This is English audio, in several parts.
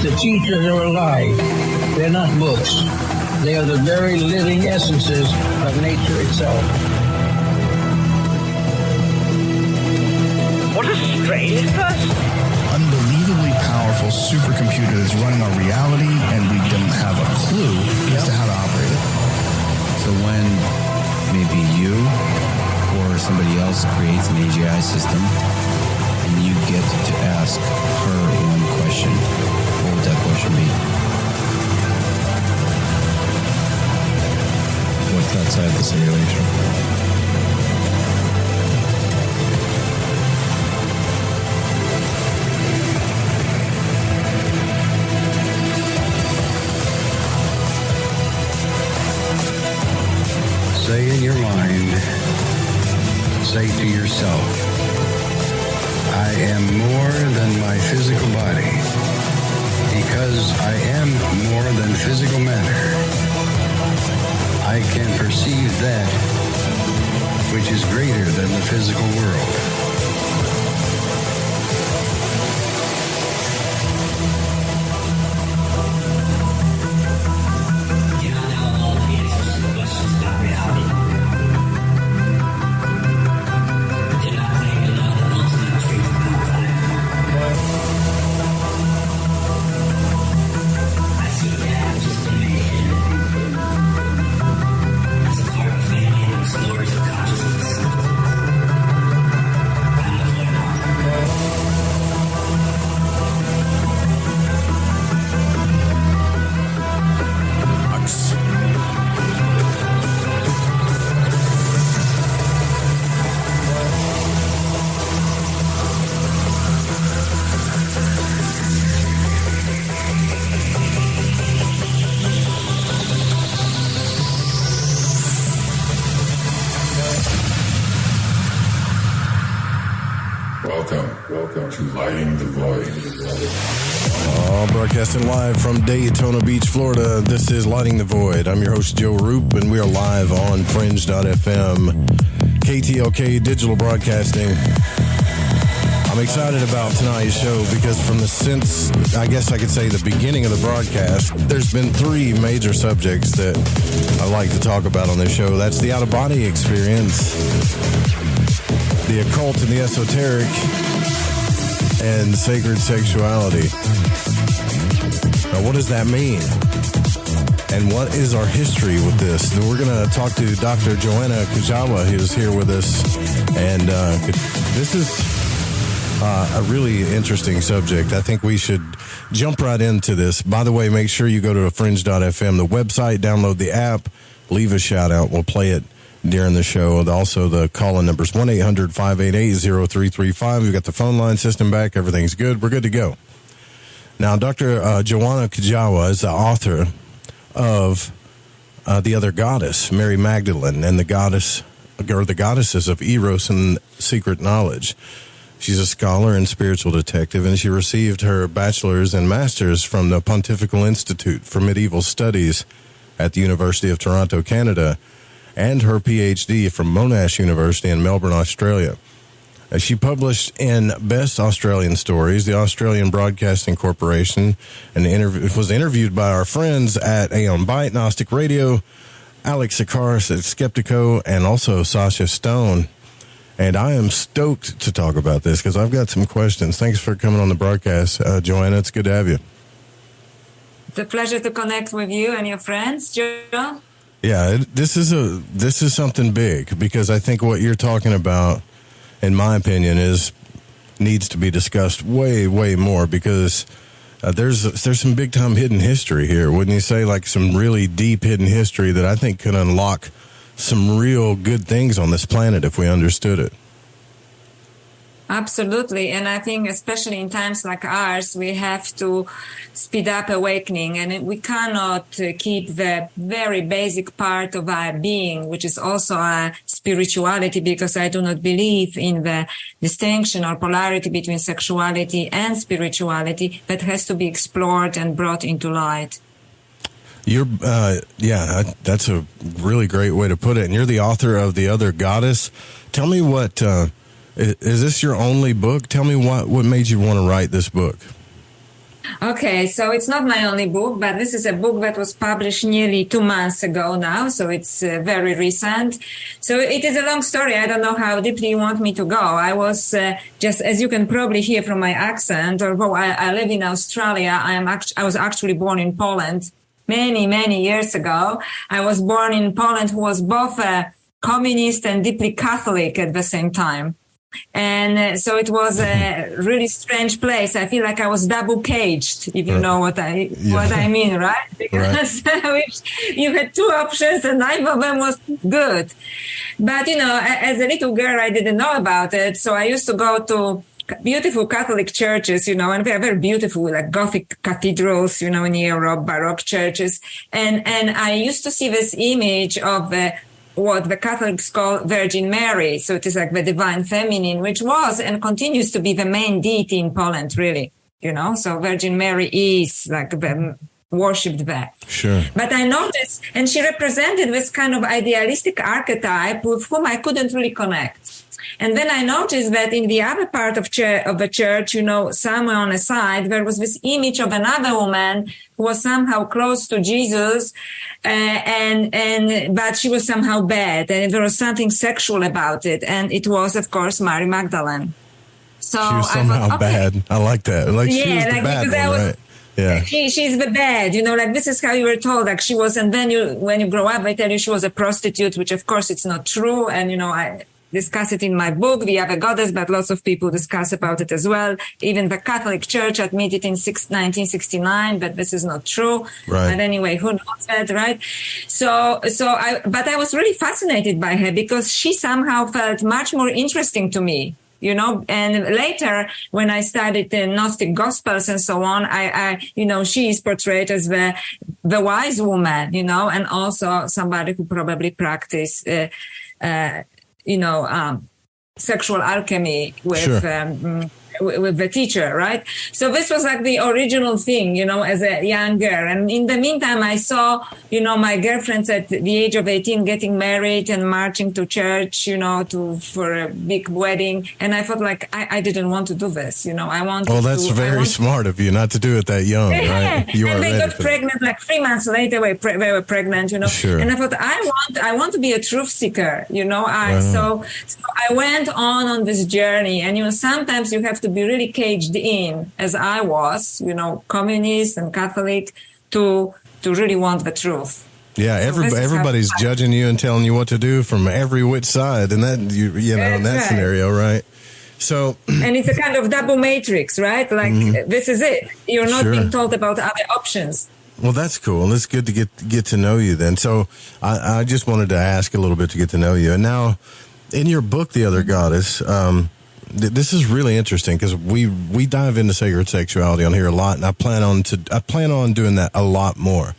The teachers are alive. They're not books. They are the very living essences of nature itself. What a strange person. Unbelievably powerful supercomputer that's running our reality, and we don't have a clue as to how to operate it. So when maybe you or somebody else creates an AGI system and you get to ask her one question, what would that question be? What's outside the simulation? Say in your mind, say to yourself, I am more than my physical body, because I am more than physical matter. I can perceive that which is greater than the physical world. Welcome to Lighting the Void. Broadcasting live from Daytona Beach, Florida. This is Lighting the Void. I'm your host, Joe Rupe, and we are live on Fringe.fm, KTLK Digital Broadcasting. I'm excited about tonight's show because since I guess I could say the beginning of the broadcast, there's been three major subjects that I like to talk about on this show. That's the out-of-body experience, the occult and the esoteric, and sacred sexuality. Now, what does that mean? And what is our history with this? We're going to talk to Dr. Joanna Kujawa, who's here with us. And this is a really interesting subject. I think we should jump right into this. By the way, make sure you go to fringe.fm, the website, download the app, leave a shout out. We'll play it during the show. Also, the call-in number is 1-800-588-0335. We've got the phone line system back. Everything's good. We're good to go. Now, Dr. Joanna Kujawa is the author of The Other Goddess, Mary Magdalene, and the goddesses of Eros and Secret Knowledge. She's a scholar and spiritual detective, and she received her bachelor's and master's from the Pontifical Institute for Medieval Studies at the University of Toronto, Canada, and her PhD from Monash University in Melbourne, Australia. She published in Best Australian Stories, the Australian Broadcasting Corporation, and was interviewed by our friends at Aeon, Byte, Gnostic Radio, Alex Sakaris at Skeptiko, and also Sacha Stone. And I am stoked to talk about this because I've got some questions. Thanks for coming on the broadcast, Joanna. It's good to have you. It's a pleasure to connect with you and your friends, Joe. Yeah, this is something big because I think what you're talking about, in my opinion, needs to be discussed way, way more because there's some big time hidden history here, wouldn't you say? Like some really deep hidden history that I think could unlock some real good things on this planet if we understood it. Absolutely. And I think especially in times like ours, we have to speed up awakening, and we cannot keep the very basic part of our being, which is also our spirituality, because I do not believe in the distinction or polarity between sexuality and spirituality that has to be explored and brought into light. That's a really great way to put it. And you're the author of The Other Goddess. Tell me what, is this your only book? Tell me what made you want to write this book? Okay, so it's not my only book, but this is a book that was published nearly 2 months ago now, so it's very recent. So it is a long story. I don't know how deeply you want me to go. I was just, as you can probably hear from my accent, although I live in Australia, I was actually born in Poland many years ago. I was born in Poland, who was both a communist and deeply Catholic at the same time. And so it was a really strange place. I feel like I was double caged, if you know what I mean, right? Because you had 2 options and neither of them was good. But, as a little girl, I didn't know about it. So I used to go to beautiful Catholic churches, and they're very beautiful, like Gothic cathedrals, in Europe, Baroque churches. And I used to see this image of what the Catholics call Virgin Mary. So it is like the divine feminine, which was and continues to be the main deity in Poland, really, so Virgin Mary is like worshipped there. Sure. But I noticed, and she represented this kind of idealistic archetype with whom I couldn't really connect. And then I noticed that in the other part of the church, somewhere on the side, there was this image of another woman who was somehow close to Jesus, but she was somehow bad, and there was something sexual about it. And it was, of course, Mary Magdalene. So she was somehow bad. I like that. Like she was the bad one, right? Yeah. She's the bad, this is how you were told, like she was, and then when you grow up, they tell you she was a prostitute, which of course it's not true. And, I discuss it in my book, The Other Goddess, but lots of people discuss about it as well. Even the Catholic Church admitted in 1969 that this is not true. Right. But anyway, who knows that, right? But I was really fascinated by her because she somehow felt much more interesting to me. And later when I studied the Gnostic Gospels and so on, I she is portrayed as the wise woman, and also somebody who probably practiced, sexual alchemy with, sure. With the teacher, right? So this was like the original thing, as a young girl. And in the meantime, I saw, my girlfriends at the age of 18 getting married and marching to church, for a big wedding. And I felt like I didn't want to do this, I wanted Well, that's very smart of you not to do it that young, right? You and are they ready got for pregnant, like 3 months later, they were pregnant, Sure. And I thought, I want to be a truth seeker, So I went on this journey, and, sometimes you have to be really caged in, as I was, communist and Catholic, to really want the truth. Yeah, everybody's judging you and telling you what to do from every which side, and that in that scenario, right? So, and it's a kind of double matrix, right? Like this is it. You're not being told about other options. Well, that's cool. It's good to get to know you then. So I just wanted to ask a little bit to get to know you. And now, in your book, The Other Goddess, this is really interesting because we dive into sacred sexuality on here a lot, and I plan on doing that a lot more.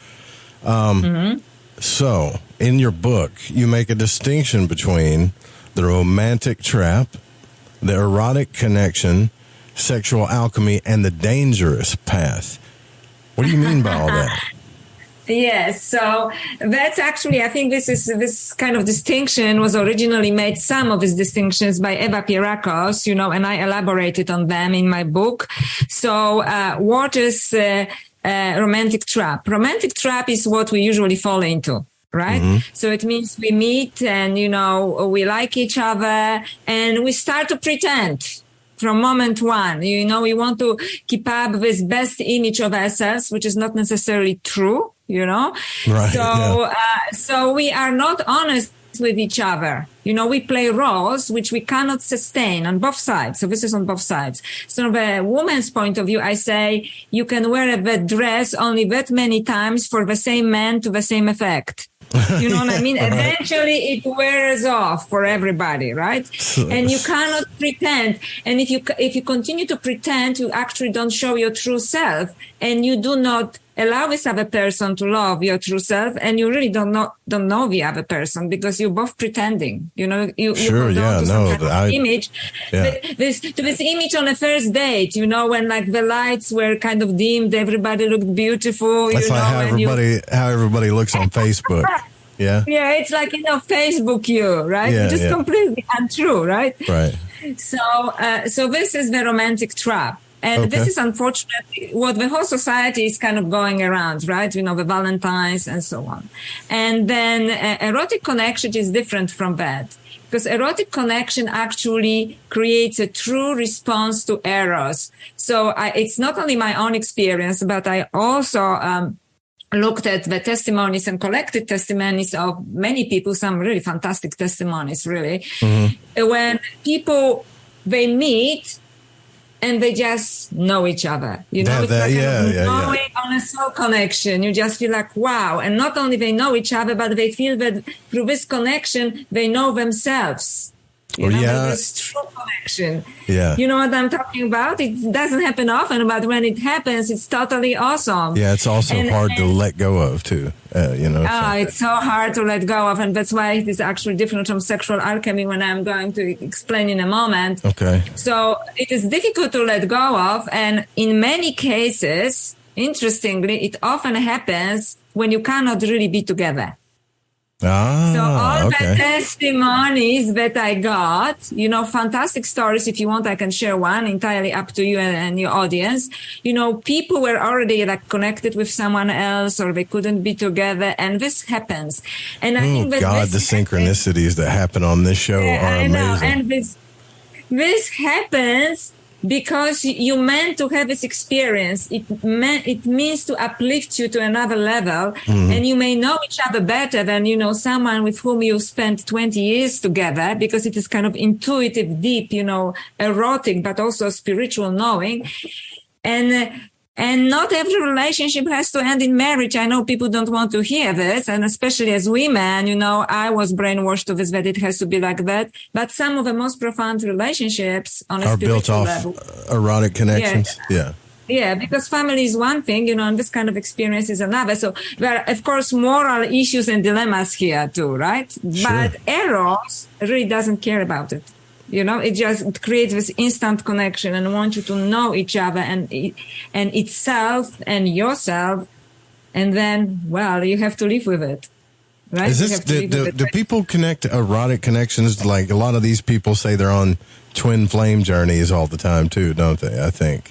So, in your book, you make a distinction between the romantic trap, the erotic connection, sexual alchemy, and the dangerous path. What do you mean by all that? Yes, so that's actually, I think this kind of distinction was originally made, some of these distinctions, by Eva Pierrakos, and I elaborated on them in my book. So what is romantic trap? Romantic trap is what we usually fall into. Right? Mm-hmm. So it means we meet and, we like each other and we start to pretend. From moment one, we want to keep up this best image of ourselves, which is not necessarily true, Right, so we are not honest with each other. We play roles which we cannot sustain on both sides. So this is on both sides. So from the woman's point of view, I say you can wear that dress only that many times for the same man to the same effect. You know what I mean? Right. Eventually it wears off for everybody, right? And you cannot pretend. And if you continue to pretend, you actually don't show your true self, and you do not allow this other person to love your true self, and you really don't know the other person because you're both pretending. You image. Yeah. This image on a first date, when like the lights were kind of dimmed, everybody looked beautiful. That's how everybody looks on Facebook. Yeah. Yeah, it's like Facebook you, right? Yeah, which is completely untrue, right? Right. So this is the romantic trap. And this is unfortunately what the whole society is kind of going around, right? You know, the Valentines and so on. And then erotic connection is different from that. Because erotic connection actually creates a true response to Eros. So it's not only my own experience, but I also looked at the testimonies and collected testimonies of many people, some really fantastic testimonies, really. Mm-hmm. When people, they meet and they just know each other. You know, it's like knowing on a soul connection. You just feel like, wow. And not only they know each other, but they feel that through this connection, they know themselves. You know, this true connection. Yeah. You know what I'm talking about? It doesn't happen often, but when it happens, it's totally awesome. Yeah, it's also hard to let go of, too. You know. It's so hard to let go of, and that's why it is actually different from sexual alchemy, when I'm going to explain in a moment. Okay. So it is difficult to let go of, and in many cases, interestingly, it often happens when you cannot really be together. So all the testimonies that I got, you know, fantastic stories. If you want, I can share one, entirely up to you and your audience. You know, people were already like connected with someone else, or they couldn't be together, and this happens. And I think that the synchronicities that happen on this show are amazing. Know. And this happens because you meant to have this experience. It means to uplift you to another level, and you may know each other better than, you know, someone with whom you spent 20 years together, because it is kind of intuitive, deep, you know, erotic, but also spiritual knowing. And not every relationship has to end in marriage. I know people don't want to hear this, and especially as women, you know, I was brainwashed to this, that it has to be like that. But some of the most profound relationships on a spiritual level are built off erotic connections. Yeah, because family is one thing, you know, and this kind of experience is another. So there are, of course, moral issues and dilemmas here too, right? Sure. But Eros really doesn't care about it. You know, it creates this instant connection and wants you to know each other and itself and yourself. And then, well, you have to live with it. Right? Is this, do people connect erotic connections? Like a lot of these people say they're on twin flame journeys all the time too, don't they?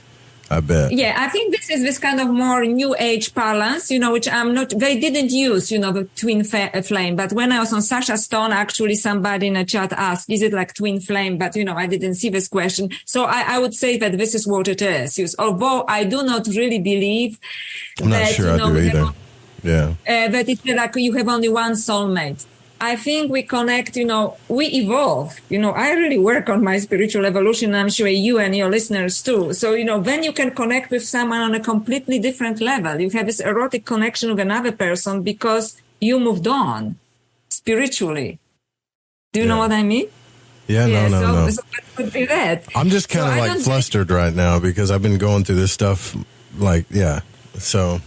I bet. Yeah, I think this is this kind of more new age parlance, you know, which they didn't use, you know, the twin flame. But when I was on Sacha Stone, actually somebody in a chat asked, is it like twin flame? But, you know, I didn't see this question. So I would say that this is what it is. Although I do not really believe I'm not sure I do either. That it's like you have only one soulmate. I think we connect, you know, we evolve. You know, I really work on my spiritual evolution. I'm sure you and your listeners too. So, you know, then you can connect with someone on a completely different level. You have this erotic connection with another person because you moved on spiritually. Do you know what I mean? Yeah, no. So that could be that. I'm just kind of like flustered right now because I've been going through this stuff. So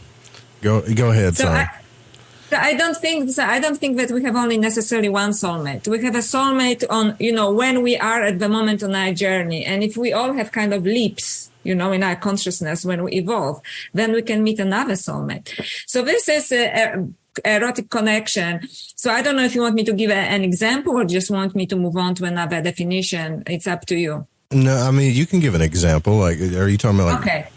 go ahead. Sorry. I don't think that we have only necessarily one soulmate. We have a soulmate on, you know, when we are at the moment on our journey. And if we all have kind of leaps, you know, in our consciousness when we evolve, then we can meet another soulmate. So this is a erotic connection. So I don't know if you want me to give an example or just want me to move on to another definition. It's up to you. No, I mean, you can give an example. Like, are you talking about Okay.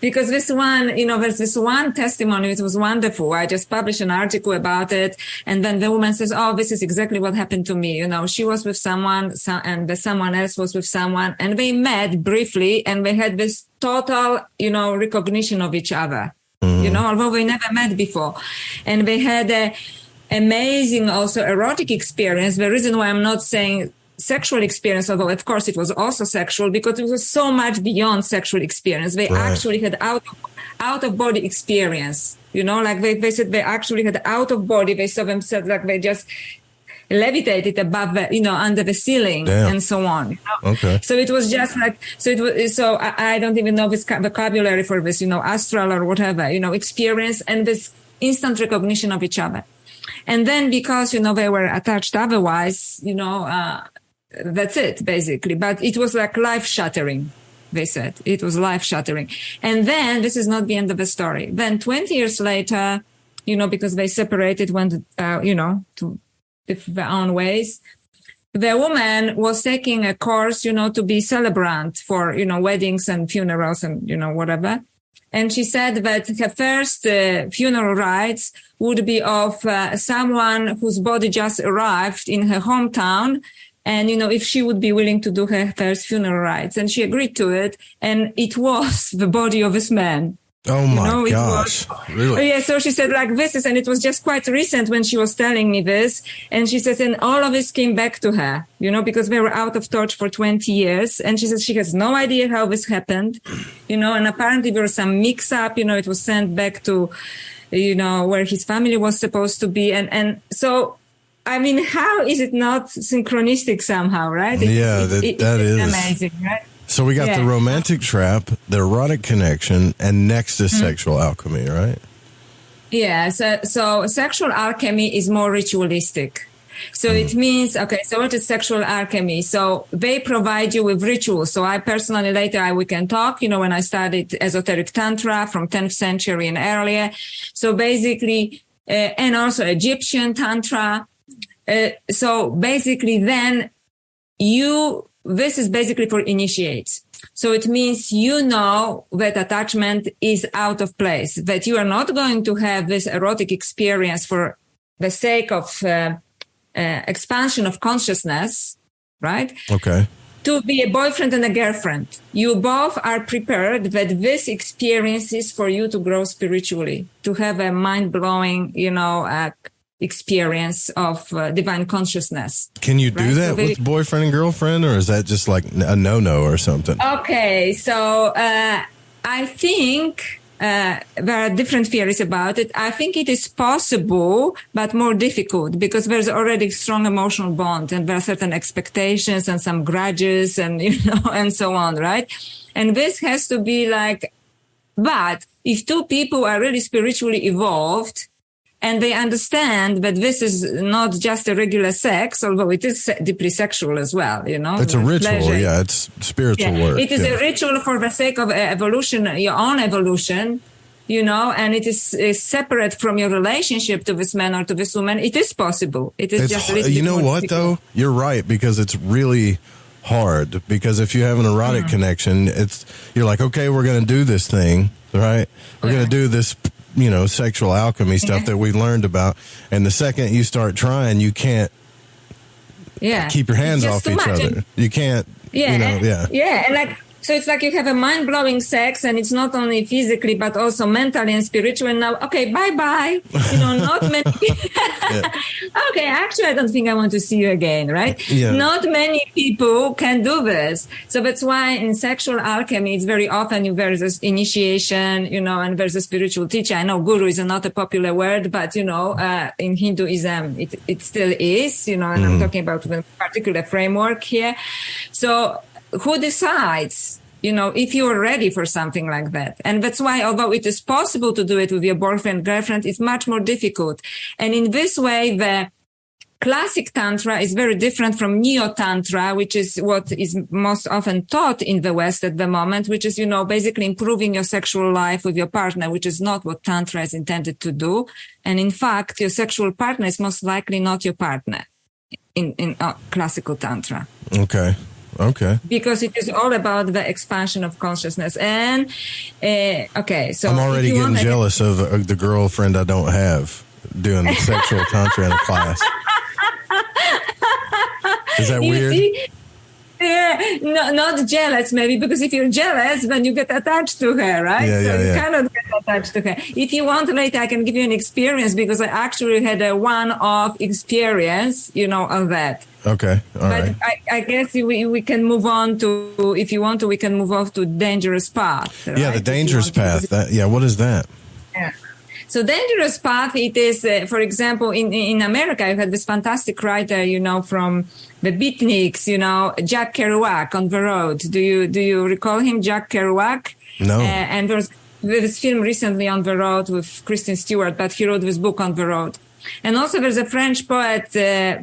Because this one, you know, there's this one testimony. It was wonderful. I just published an article about it. And then the woman says, oh, this is exactly what happened to me. You know, she was with someone and someone else was with someone, and they met briefly and they had this total, you know, recognition of each other, you know, although they never met before. And they had a amazing also erotic experience. The reason why I'm not saying sexual experience, although of course it was also sexual, because it was so much beyond sexual experience. They actually had out of body experience, you know, like they said they actually had out of body. They saw themselves like they just levitated above the, you know, under the ceiling and so on. You know? Okay. So it was just like, so I don't even know this vocabulary for this, you know, astral or whatever, you know, experience and this instant recognition of each other. And then because, you know, they were attached otherwise, you know, that's it, basically. But it was like life-shattering, they said. It was life-shattering. And then, this is not the end of the story. Then 20 years later, you know, because they separated, went, you know, to their own ways. the woman was taking a course, to be celebrant for, weddings and funerals and, whatever. And she said that her first funeral rites would be of someone whose body just arrived in her hometown. And, if she would be willing to do her first funeral rites. And she agreed to it. And it was the body of this man. Oh my gosh. Really? Yeah. So she said and it was just quite recent when she was telling me this. And she says, and all of this came back to her, because they were out of touch for 20 years. And she says she has no idea how this happened, and apparently there was some mix up, it was sent back to, where his family was supposed to be. And so, I mean, how is it not synchronistic somehow, right? That is amazing, right? So we got the romantic trap, the erotic connection, and next is sexual alchemy, right? Yeah. So sexual alchemy is more ritualistic. So it means, so what is sexual alchemy? So they provide you with rituals. So I personally, later we can talk, when I studied esoteric tantra from 10th century and earlier. So basically, and also Egyptian tantra. So basically then this is basically for initiates. So it means that attachment is out of place, that you are not going to have this erotic experience for the sake of expansion of consciousness, right? Okay. To be a boyfriend and a girlfriend. You both are prepared that this experience is for you to grow spiritually, to have a mind-blowing, experience of divine consciousness. Can you do that with boyfriend and girlfriend, or is that just like a no-no or something? Okay, so I think there are different theories about it. I think it is possible, but more difficult because there's already strong emotional bond and there are certain expectations and some grudges and, and so on, right? And this has to be but if two people are really spiritually evolved, and they understand that this is not just a regular sex, although it is deeply sexual as well, It's a ritual, pleasure. It's spiritual work. It is a ritual for the sake of evolution, your own evolution, and it is separate from your relationship to this man or to this woman. It is possible. It is just a little You know what, though? You're right, because it's really hard. Because if you have an erotic connection, you're like, okay, we're going to do this thing, right? We're going to do this sexual alchemy stuff that we learned about. And the second you start trying, you can't keep your hands off each other. You can't, and so it's like you have a mind-blowing sex and it's not only physically, but also mentally and spiritually. And now, okay, bye-bye. Not many Okay, actually, I don't think I want to see you again, right? Yeah. Not many people can do this. So that's why in sexual alchemy, it's very often there's this initiation, and there's a spiritual teacher. I know guru is not a popular word, but, in Hinduism, it still is, and I'm talking about a particular framework here. So who decides, if you're ready for something like that? And that's why, although it is possible to do it with your boyfriend, girlfriend, it's much more difficult. And in this way, the classic tantra is very different from neo-tantra, which is what is most often taught in the West at the moment, which is, basically improving your sexual life with your partner, which is not what tantra is intended to do. And in fact, your sexual partner is most likely not your partner in classical tantra. Okay. Because it is all about the expansion of consciousness. And, so I'm already getting jealous of the girlfriend I don't have doing the sexual tantra in a class. Is that weird? No, not jealous, maybe, because if you're jealous, then you get attached to her, right? You cannot get attached to her. If you want later, I can give you an experience because I actually had a one-off experience, on that. Okay. All right. I guess we can move on to, if you want to, we can move off to dangerous path. Right? Yeah, the dangerous path. What is that? Yeah. So dangerous path, it is, for example, in America, you had this fantastic writer, from the beatniks, Jack Kerouac on the road. Do you recall him, Jack Kerouac? No. And there's this film recently on the road with Kristen Stewart, but he wrote this book on the road. And also there's a French poet,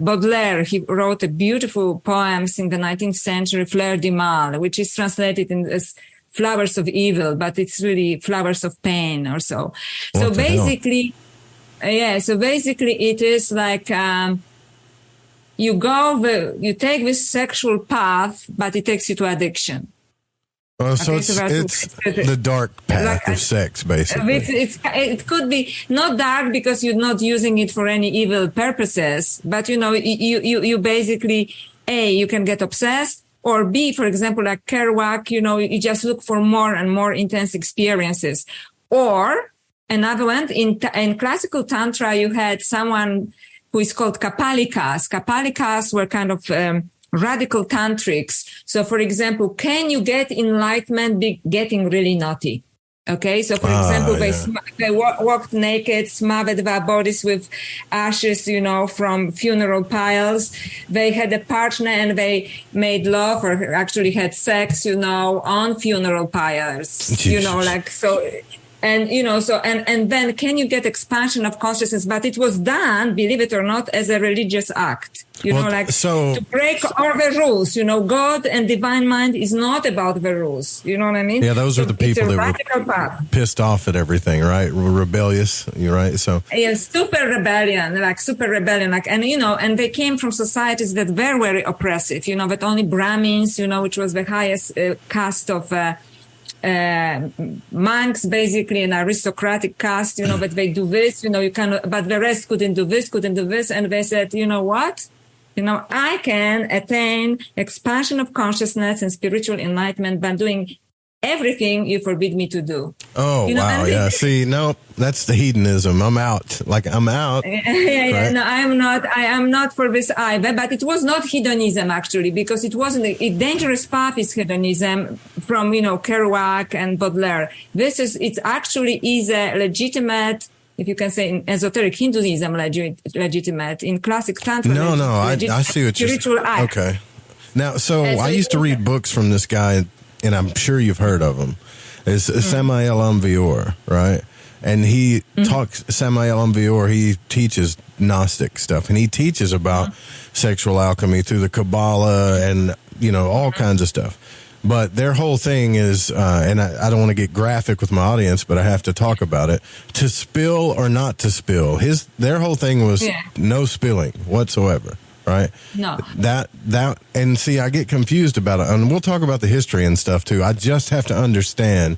Baudelaire. He wrote a beautiful poems in the 19th century, Fleur du Mal, which is translated as flowers of evil, but it's really flowers of pain or so. So basically it is like, you take this sexual path, but it takes you to addiction. So it's the dark path of sex, basically. It could be not dark because you're not using it for any evil purposes, but you basically, A, you can get obsessed, or B, for example, like Kerouac, you just look for more and more intense experiences. Or another one, in classical Tantra, you had someone who is called Kapalikas. Kapalikas were kind of radical tantrics. So, for example, can you get enlightenment getting really naughty? Okay, so for example, they walked naked, smothered their bodies with ashes, from funeral piles. They had a partner and they made love or actually had sex, on funeral piles. Jesus. So. And, and then can you get expansion of consciousness? But it was done, believe it or not, as a religious act, to break all the rules. God and divine mind is not about the rules. You know what I mean? Yeah, those are the people that were pissed off at everything, right? Rebellious, you're right. So yeah, super rebellion, and they came from societies that were very oppressive, that only Brahmins, which was the highest caste of monks, basically an aristocratic caste, but they do this, you cannot, but the rest couldn't do this, and they said, you know what? I can attain expansion of consciousness and spiritual enlightenment by doing everything you forbid me to do. Oh, wow. Yeah. See, no, that's the hedonism. I'm out. I'm out. Yeah. No, I am not for this either, but it was not hedonism actually, because it wasn't a dangerous path is hedonism from, Kerouac and Baudelaire. It actually is a legitimate, if you can say in esoteric Hinduism, legitimate, in classic Tantra. No, I see what you're saying. Okay. Now, so I used to read books from this guy, and I'm sure you've heard of him. It's Samael Aun-Weor, right? And he talks, Samael Aun-Weor, he teaches Gnostic stuff, and he teaches about sexual alchemy through the Kabbalah and, all kinds of stuff. But their whole thing is, and I don't want to get graphic with my audience, but I have to talk about it, to spill or not to spill. Their whole thing was no spilling whatsoever. Right? No. That, and see, I get confused about it. And we'll talk about the history and stuff too. I just have to understand,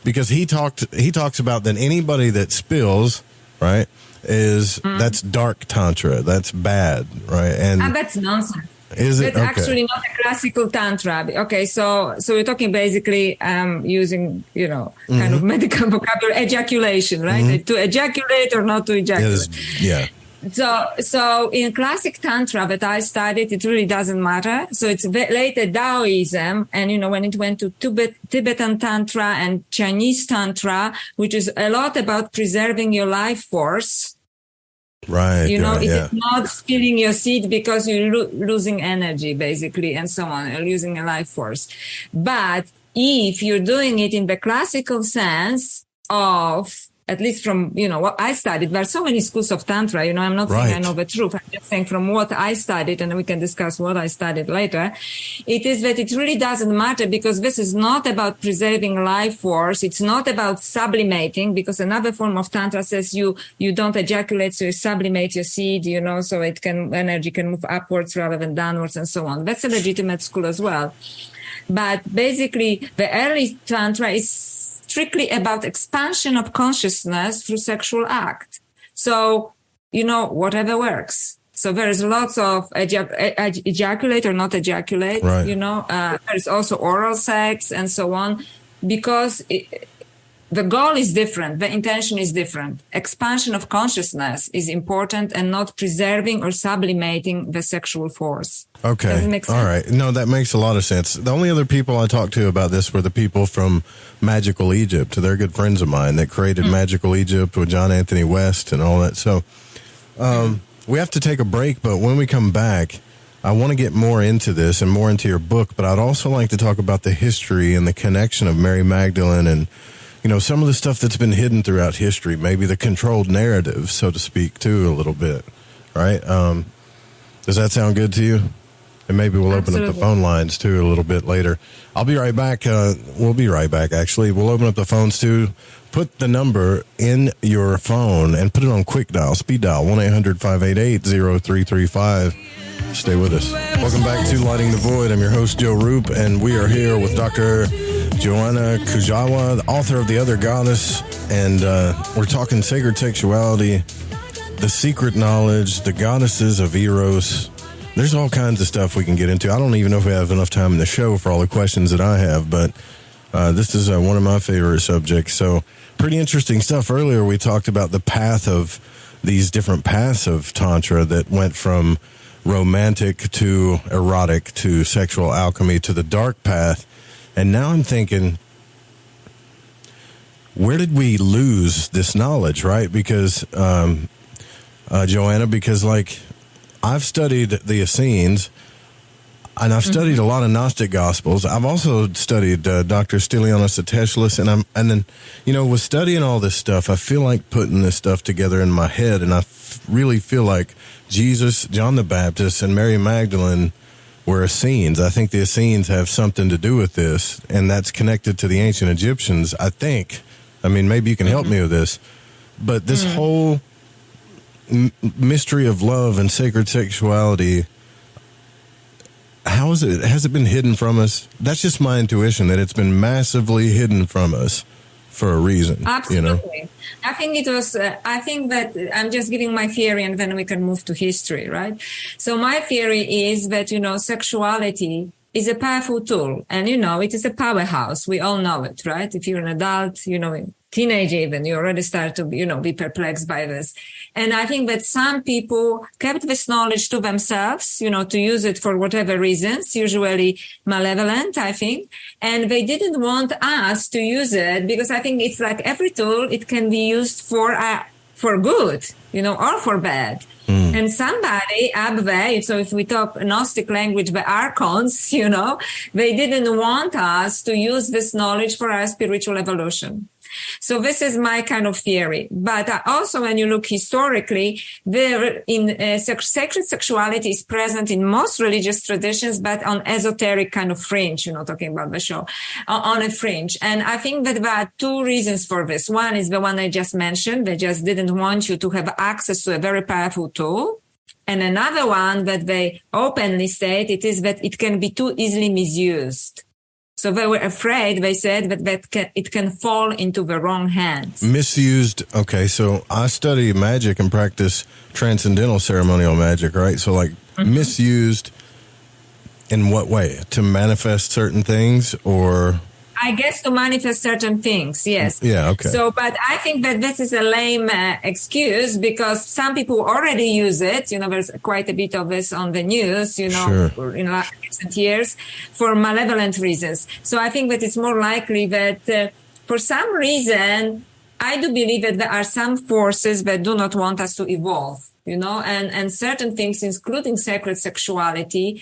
because he talks about that anybody that spills, right, that's dark Tantra. That's bad, right? And that's nonsense. Is it? It's actually not a classical Tantra. Okay, so we're talking basically using, kind of medical vocabulary, ejaculation, right? To ejaculate or not to ejaculate. Yeah. So in classic Tantra that I studied, it really doesn't matter. So it's later Taoism, and when it went to Tibetan Tantra and Chinese Tantra, which is a lot about preserving your life force. Right. It is not spilling your seed because you're losing energy, basically, and so on. You're losing a life force. But if you're doing it in the classical sense of, at least from, what I studied, there are so many schools of Tantra, I'm not saying I know the truth. I'm just saying from what I studied, and we can discuss what I studied later. It is that it really doesn't matter, because this is not about preserving life force. It's not about sublimating, because another form of Tantra says you don't ejaculate, so you sublimate your seed, so energy can move upwards rather than downwards and so on. That's a legitimate school as well. But basically, the early Tantra is strictly about expansion of consciousness through sexual act. So, whatever works. So there is lots of ejaculate or not ejaculate, right. There's also oral sex and so on, because the goal is different. The intention is different. Expansion of consciousness is important, and not preserving or sublimating the sexual force. Okay. Does it make sense? All right. No, that makes a lot of sense. The only other people I talked to about this were the people from Magical Egypt. They're good friends of mine that created Magical Egypt with John Anthony West and all that. So we have to take a break, but when we come back, I want to get more into this and more into your book, but I'd also like to talk about the history and the connection of Mary Magdalene and some of the stuff that's been hidden throughout history, maybe the controlled narrative, so to speak, too, a little bit, right? Does that sound good to you? And maybe we'll open up the phone lines, too, a little bit later. I'll be right back. We'll be right back, actually. We'll open up the phones, too. Put the number in your phone and put it on quick dial, speed dial, 1-800-588-0335. Stay with us. Welcome back to Lighting the Void. I'm your host, Joe Rupe, and we are here with Dr. Joanna Kujawa, the author of The Other Goddess, and we're talking sacred sexuality, the secret knowledge, the goddesses of Eros. There's all kinds of stuff we can get into. I don't even know if we have enough time in the show for all the questions that I have, but this is one of my favorite subjects. So pretty interesting stuff. Earlier we talked about the path of these different paths of Tantra that went from romantic to erotic to sexual alchemy to the dark path. And now I'm thinking, where did we lose this knowledge, right? Because, Joanna, because like I've studied the Essenes, and I've studied a lot of Gnostic Gospels. I've also studied Dr. Stylianos Ateshlis, and then, you know, with studying all this stuff, I feel like putting this stuff together in my head, and I really feel like Jesus, John the Baptist, and Mary Magdalene were Essenes. I think the Essenes have something to do with this, and that's connected to the ancient Egyptians, I think. I mean, maybe you can help me with this, but this whole mystery of love and sacred sexuality, how is it? Has it been hidden from us? That's just my intuition, that it's been massively hidden from us for a reason. Absolutely. You know? I think it was, I think that I'm just giving my theory and then we can move to history, right? So my theory is that, you know, sexuality is a powerful tool, and, you know, it is a powerhouse. We all know it, right? If you're an adult, you know, teenage even, you already start to, you know, be perplexed by this. And I think that some people kept this knowledge to themselves, you know, to use it for whatever reasons, usually malevolent, I think. And they didn't want us to use it because I think it's like every tool, it can be used for good, you know, or for bad. And somebody up there, so if we talk Gnostic language, the archons, you know, they didn't want us to use this knowledge for our spiritual evolution. So this is my kind of theory. But also, when you look historically, there sacred sexuality is present in most religious traditions, but on esoteric kind of fringe, you know, talking about the show, on a fringe. And I think that there are two reasons for this. One is the one I just mentioned. They just didn't want you to have access to a very powerful tool. And another one that they openly state, it is that it can be too easily misused. So they were afraid, they said, that it can fall into the wrong hands. Misused. Okay, so I study magic and practice transcendental ceremonial magic, right? So like misused in what way? To manifest certain things, or? I guess to manifest certain things, yes. Yeah, okay. So, but I think that this is a lame excuse because some people already use it. You know, there's quite a bit of this on the news, you know, in recent years for malevolent reasons. So I think that it's more likely that for some reason, I do believe that there are some forces that do not want us to evolve, you know, and certain things, including sacred sexuality,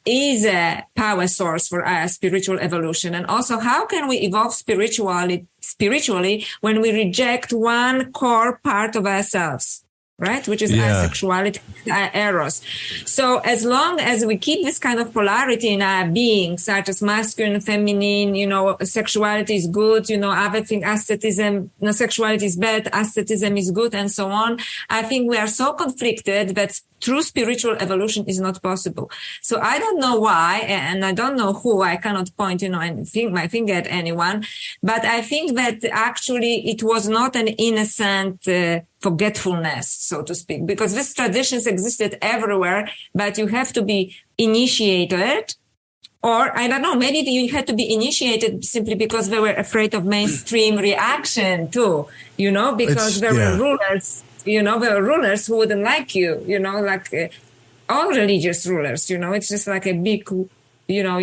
is a power source for our spiritual evolution. And also, how can we evolve spiritually when we reject one core part of ourselves, right? Which is our sexuality, our eros. So as long as we keep this kind of polarity in our being, such as masculine, feminine, you know, sexuality is good, you know, other thing, asceticism, no, sexuality is bad, asceticism is good, and so on. I think we are so conflicted that true spiritual evolution is not possible. So I don't know why, and I don't know who, I cannot point, you know, and my finger at anyone, but I think that actually it was not an innocent forgetfulness, so to speak, because these traditions existed everywhere, but you have to be initiated. Or, I don't know, maybe you had to be initiated simply because they were afraid of mainstream reaction too, you know, because there were rulers. You know, there are rulers who wouldn't like you, you know, like all religious rulers, you know, it's just like a big, you know,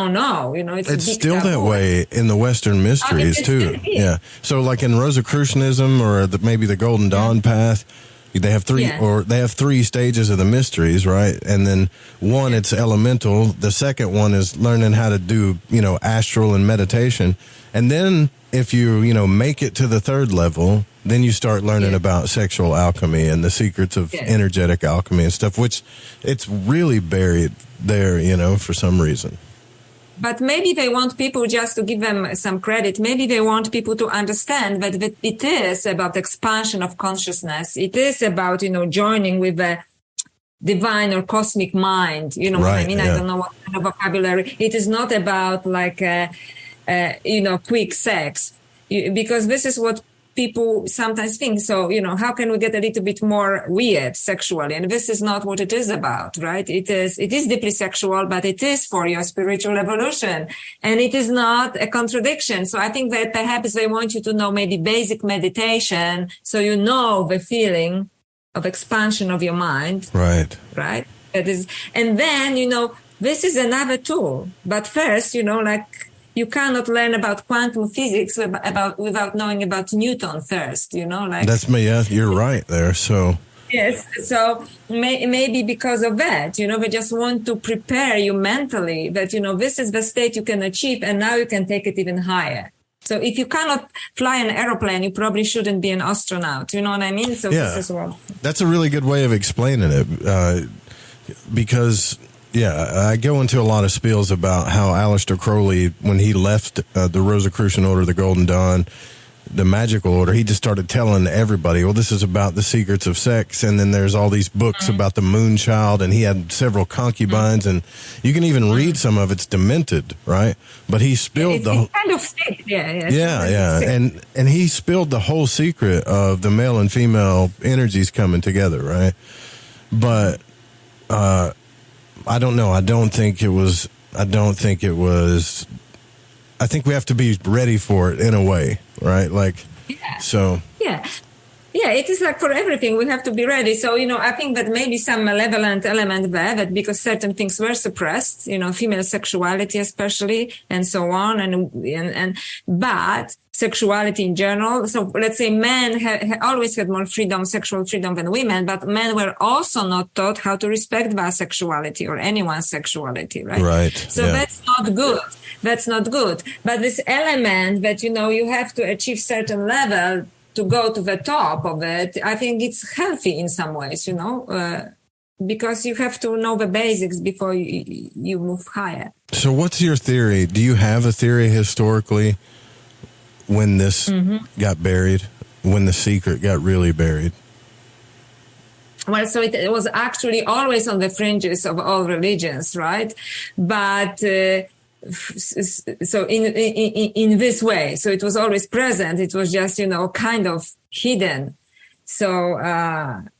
no, you know, it's still that way in the Western mysteries too. Yeah. So like in Rosicrucianism or maybe the Golden Dawn path, they have three stages of the mysteries, right? And then one, it's elemental. The second one is learning how to do, you know, astral and meditation. And then if you, you know, make it to the third level, then you start learning about sexual alchemy and the secrets of energetic alchemy and stuff, which it's really buried there, for some reason. But maybe they want people just to give them some credit. Maybe they want people to understand that it is about expansion of consciousness. It is about, joining with the divine or cosmic mind. You know what I mean? I don't know what kind of vocabulary. It is not about like, quick sex, because this is what people sometimes think. So, how can we get a little bit more weird sexually? And this is not what it is about, right? It is deeply sexual, but it is for your spiritual evolution. And it is not a contradiction. So I think that perhaps they want you to know maybe basic meditation. So the feeling of expansion of your mind. Right. Right. That is, and then, this is another tool. But first, you cannot learn about quantum physics without knowing about Newton first, That's me. Yeah, you're right there. So yes, so maybe because of that, they just want to prepare you mentally that this is the state you can achieve, and now you can take it even higher. So if you cannot fly an aeroplane, you probably shouldn't be an astronaut. You know what I mean? So this is what. That's a really good way of explaining it, because. Yeah, I go into a lot of spiels about how Aleister Crowley, when he left the Rosicrucian Order, the Golden Dawn, the Magical Order, he just started telling everybody, well, this is about the secrets of sex, and then there's all these books about the moon child, and he had several concubines, and you can even read some of it's demented, right? But he spilled it's kind of sick, and he spilled the whole secret of the male and female energies coming together, right? But I don't know. I think we have to be ready for it in a way, right? Yeah, it is like for everything, we have to be ready. So, I think that maybe some malevolent element there, that because certain things were suppressed, female sexuality especially, and so on, but sexuality in general. So let's say men always had more freedom, sexual freedom than women, but men were also not taught how to respect their sexuality or anyone's sexuality, right? Right. So that's not good. That's not good. But this element that, you have to achieve certain level to go to the top of it, I think it's healthy in some ways, because you have to know the basics before you move higher. So what's your theory? Do you have a theory historically when this got buried, when the secret got really buried? Well, so it was actually always on the fringes of all religions, right? But so in this way, so it was always present. It was just, kind of hidden. So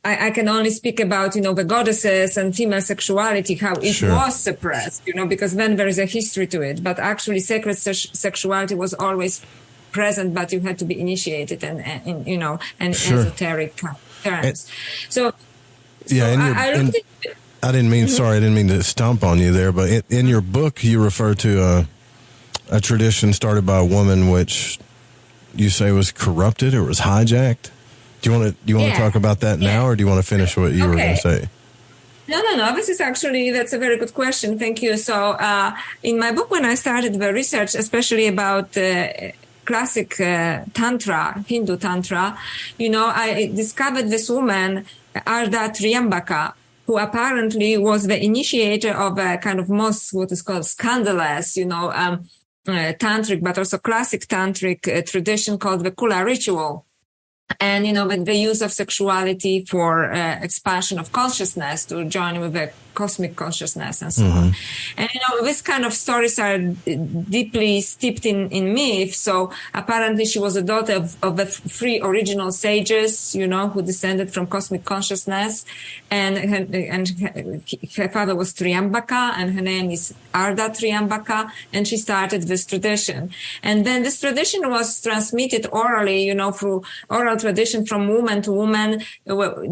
I can only speak about, the goddesses and female sexuality, how it was suppressed, because then there is a history to it. But actually sacred sexuality was always present, but you had to be initiated and esoteric terms. I didn't mean to stomp on you there, but in your book you refer to a tradition started by a woman which you say was corrupted or was hijacked. Do you want to talk about that now, or do you want to finish what you were going to say? No. This is that's a very good question. Thank you. So in my book, when I started the research, especially about classic Tantra, Hindu Tantra, I discovered this woman, Arda Triambaka, who apparently was the initiator of a kind of most what is called scandalous, tantric, but also classic tantric tradition called the Kula ritual. And, with the use of sexuality for expansion of consciousness to join with the cosmic consciousness and so on. And, this kind of stories are deeply steeped in myth. So apparently she was a daughter of the three original sages, who descended from cosmic consciousness. And her father was Triambaka, and her name is Arda Triambaka. And she started this tradition. And then this tradition was transmitted orally, through oral tradition from woman to woman,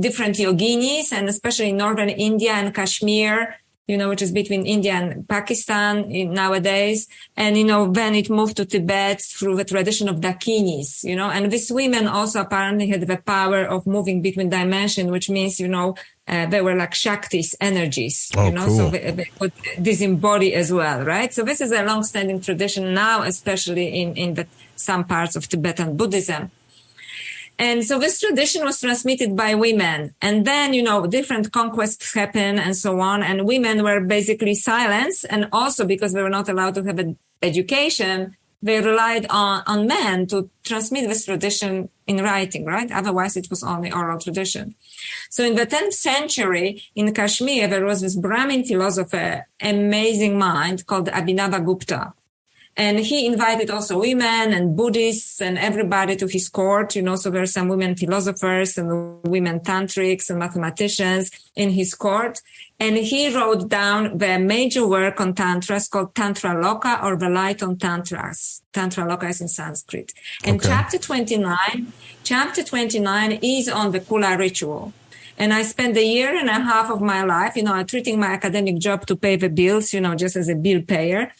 different yoginis, and especially in northern India and Kashmir, which is between India and Pakistan nowadays. And, then it moved to Tibet through the tradition of Dakinis, and these women also apparently had the power of moving between dimensions, which means, they were like Shakti's energies, cool. So they could disembody as well, right? So this is a long-standing tradition now, especially in some parts of Tibetan Buddhism. And so this tradition was transmitted by women. And then, different conquests happened and so on. And women were basically silenced. And also because they were not allowed to have an education, they relied on men to transmit this tradition in writing, right? Otherwise, it was only oral tradition. So in the 10th century in Kashmir, there was this Brahmin philosopher, amazing mind called Abhinavagupta. And he invited also women and Buddhists and everybody to his court, so there are some women philosophers and women tantrics and mathematicians in his court. And he wrote down the major work on tantras called Tantra Loka, or the Light on Tantras. Tantra Loka is in Sanskrit. And chapter 29 is on the Kula ritual. And I spent a year and a half of my life, treating my academic job to pay the bills, just as a bill payer.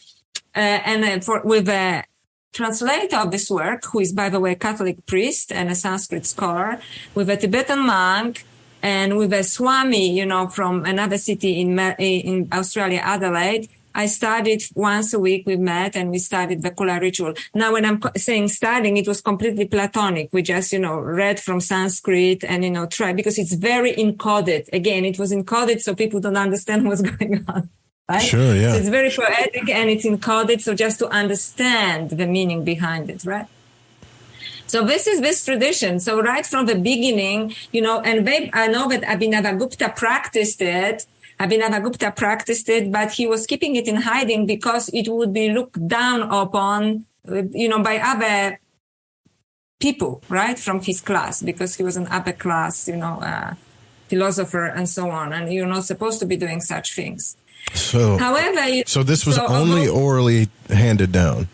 With a translator of this work, who is, by the way, a Catholic priest and a Sanskrit scholar, with a Tibetan monk, and with a Swami, from another city in Australia, Adelaide, I studied once a week. We met and we studied the Kula ritual. Now, when I'm saying studying, it was completely Platonic. We just, read from Sanskrit and, tried, because it's very encoded. Again, it was encoded so people don't understand what's going on. Right? Sure, yeah. So it's very poetic and it's encoded, so just to understand the meaning behind it, right? So this is this tradition. So right from the beginning, and I know that Abhinavagupta practiced it, but he was keeping it in hiding because it would be looked down upon, by other people, right, from his class, because he was an upper class, philosopher and so on, and you're not supposed to be doing such things. So, however, so this was only orally handed down,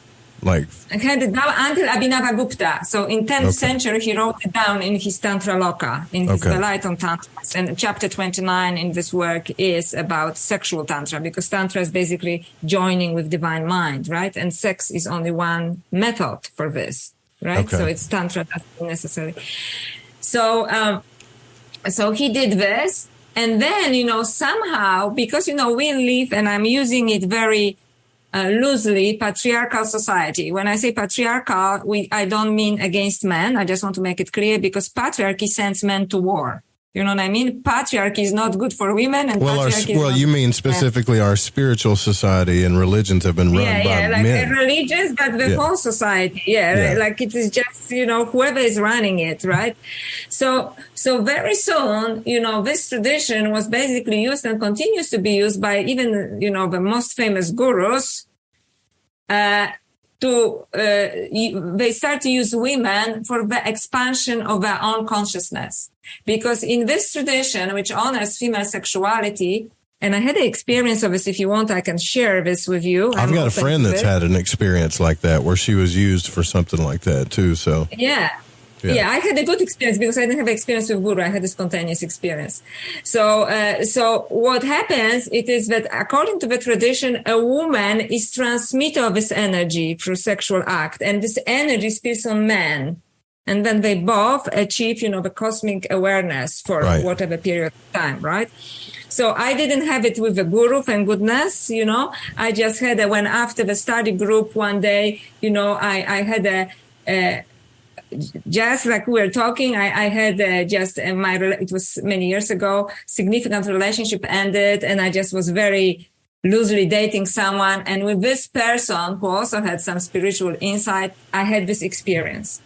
handed down until Abhinavagupta. So in 10th century, he wrote it down in his Tantra Loka, in his The Light on Tantras. And chapter 29 in this work is about sexual Tantra, because Tantra is basically joining with divine mind, right? And sex is only one method for this, right? Okay. So it's Tantra, that's necessary. So he did this. And then, somehow, because, we live, and I'm using it very loosely, patriarchal society. When I say patriarchal, I don't mean against men. I just want to make it clear, because patriarchy sends men to war. You know what I mean? Patriarchy is not good for women. And you mean specifically our spiritual society and religions have been run by men. Religions, but the whole society. Like it is just, whoever is running it, right? So very soon, this tradition was basically used and continues to be used by even, the most famous gurus, they start to use women for the expansion of their own consciousness. Because in this tradition, which honors female sexuality, and I had the experience of this, if you want, I can share this with you. I've got a friend that's had an experience like that, where she was used for something like that too, so. Yeah, I had a good experience because I didn't have experience with guru. I had a spontaneous experience. So what happens, it is that according to the tradition, a woman is transmitter of this energy through sexual act, and this energy spills on men. And then they both achieve, the cosmic awareness for whatever period of time, right? So I didn't have it with the guru, thank goodness, I just had when after the study group one day, I had just like we were talking, I had it was many years ago, significant relationship ended, and I just was very loosely dating someone. And with this person who also had some spiritual insight, I had this experience.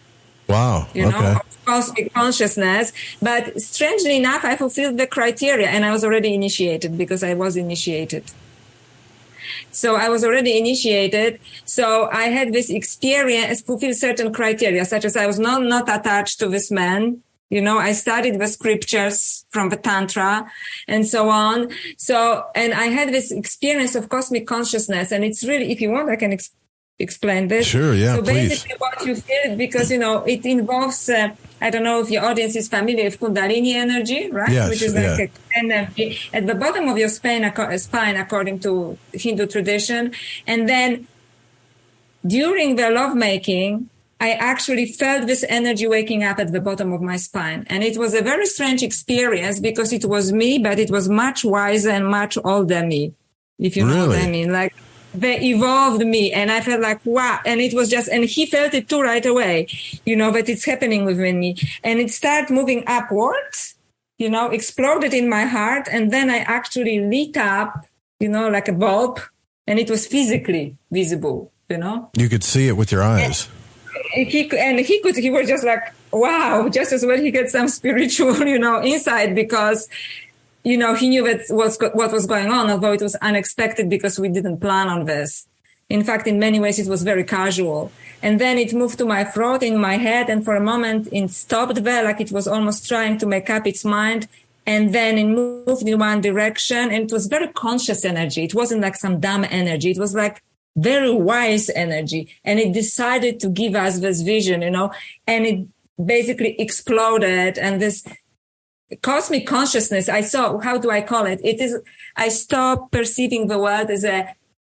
Wow. Of cosmic consciousness. But strangely enough, I fulfilled the criteria, and I was already initiated because I was initiated. So I was already initiated. So I had this experience, fulfilled certain criteria, such as I was not attached to this man. I studied the scriptures from the Tantra and so on. So, and I had this experience of cosmic consciousness, and it's really, if you want, I can explain this. Sure, yeah, so please. Basically what you feel, because, it involves, I don't know if your audience is familiar with Kundalini energy, right? Yes, which is like an energy at the bottom of your spine according to Hindu tradition. And then during the lovemaking, I actually felt this energy waking up at the bottom of my spine. And it was a very strange experience because it was me, but it was much wiser and much older me, if you know what I mean. Like, they evolved me, and I felt like, wow. And it was just, and he felt it too right away, that it's happening within me. And it started moving upwards, exploded in my heart. And then I actually lit up, like a bulb, and it was physically visible, You could see it with your eyes. He was just like, wow, just as well he had some spiritual, insight, because he knew what was going on, although it was unexpected because we didn't plan on this. In fact, in many ways, it was very casual. And then it moved to my throat, in my head, and for a moment it stopped there, like it was almost trying to make up its mind. And then it moved in one direction, and it was very conscious energy. It wasn't like some dumb energy. It was like very wise energy. And it decided to give us this vision, and it basically exploded. And this cosmic consciousness, I saw, how do I call it? I stopped perceiving the world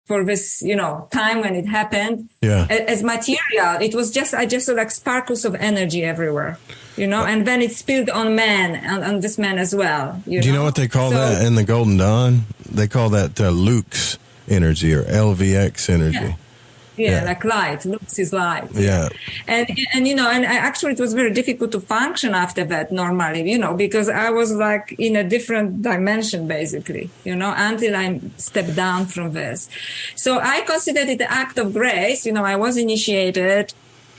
for this, time when it happened, as material. It was I just saw like sparkles of energy everywhere, and then it spilled on on this man as well. Do you know what they call that in the Golden Dawn? They call that Luke's energy, or LVX energy. Yeah, like light. Lux is light. Yeah. And actually it was very difficult to function after that normally, because I was like in a different dimension, basically, until I stepped down from this. So I considered it an act of grace. I was initiated,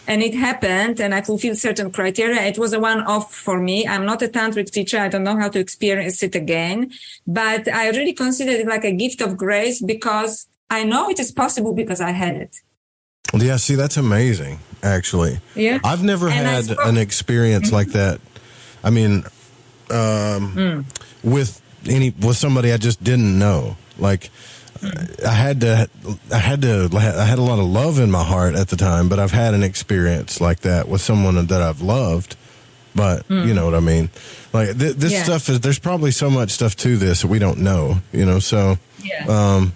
and it happened, and I fulfilled certain criteria. It was a one-off for me. I'm not a tantric teacher. I don't know how to experience it again, but I really considered it like a gift of grace, because I know it is possible because I had it. Yeah, see, that's amazing, actually. Yeah. I've never had an experience like that. I mean, with somebody I just didn't know. Like, I had a lot of love in my heart at the time, but I've had an experience like that with someone that I've loved. But you know what I mean? Like this stuff there's probably so much stuff to this that we don't know, so. Yeah.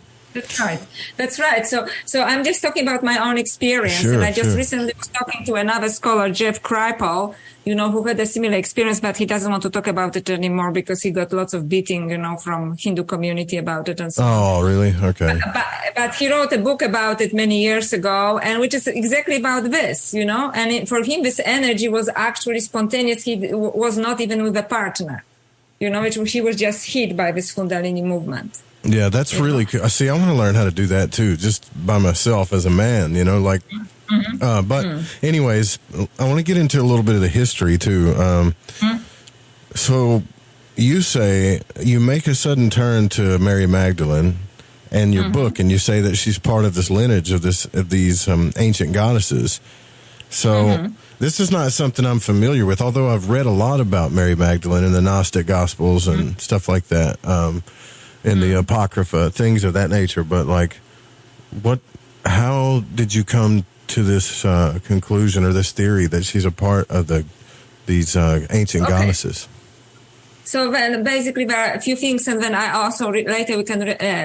That's right. So I'm just talking about my own experience. Sure, and I just recently was talking to another scholar, Jeff Kripal, who had a similar experience, but he doesn't want to talk about it anymore because he got lots of beating, from Hindu community about it and so on. Oh, really? Okay. But he wrote a book about it many years ago, and which is exactly about this, and for him, this energy was actually spontaneous. He was not even with a partner, he was just hit by this Kundalini movement. Yeah, that's really cool. See, I want to learn how to do that too, just by myself as a man, but anyways, I want to get into a little bit of the history too. So you say you make a sudden turn to Mary Magdalene and your book, and you say that she's part of this lineage of these ancient goddesses. So this is not something I'm familiar with, although I've read a lot about Mary Magdalene in the Gnostic Gospels and stuff like that. In the Apocrypha, things of that nature. But how did you come to this conclusion or this theory that she's a part of these ancient goddesses? So then basically there are a few things, and then I also later we can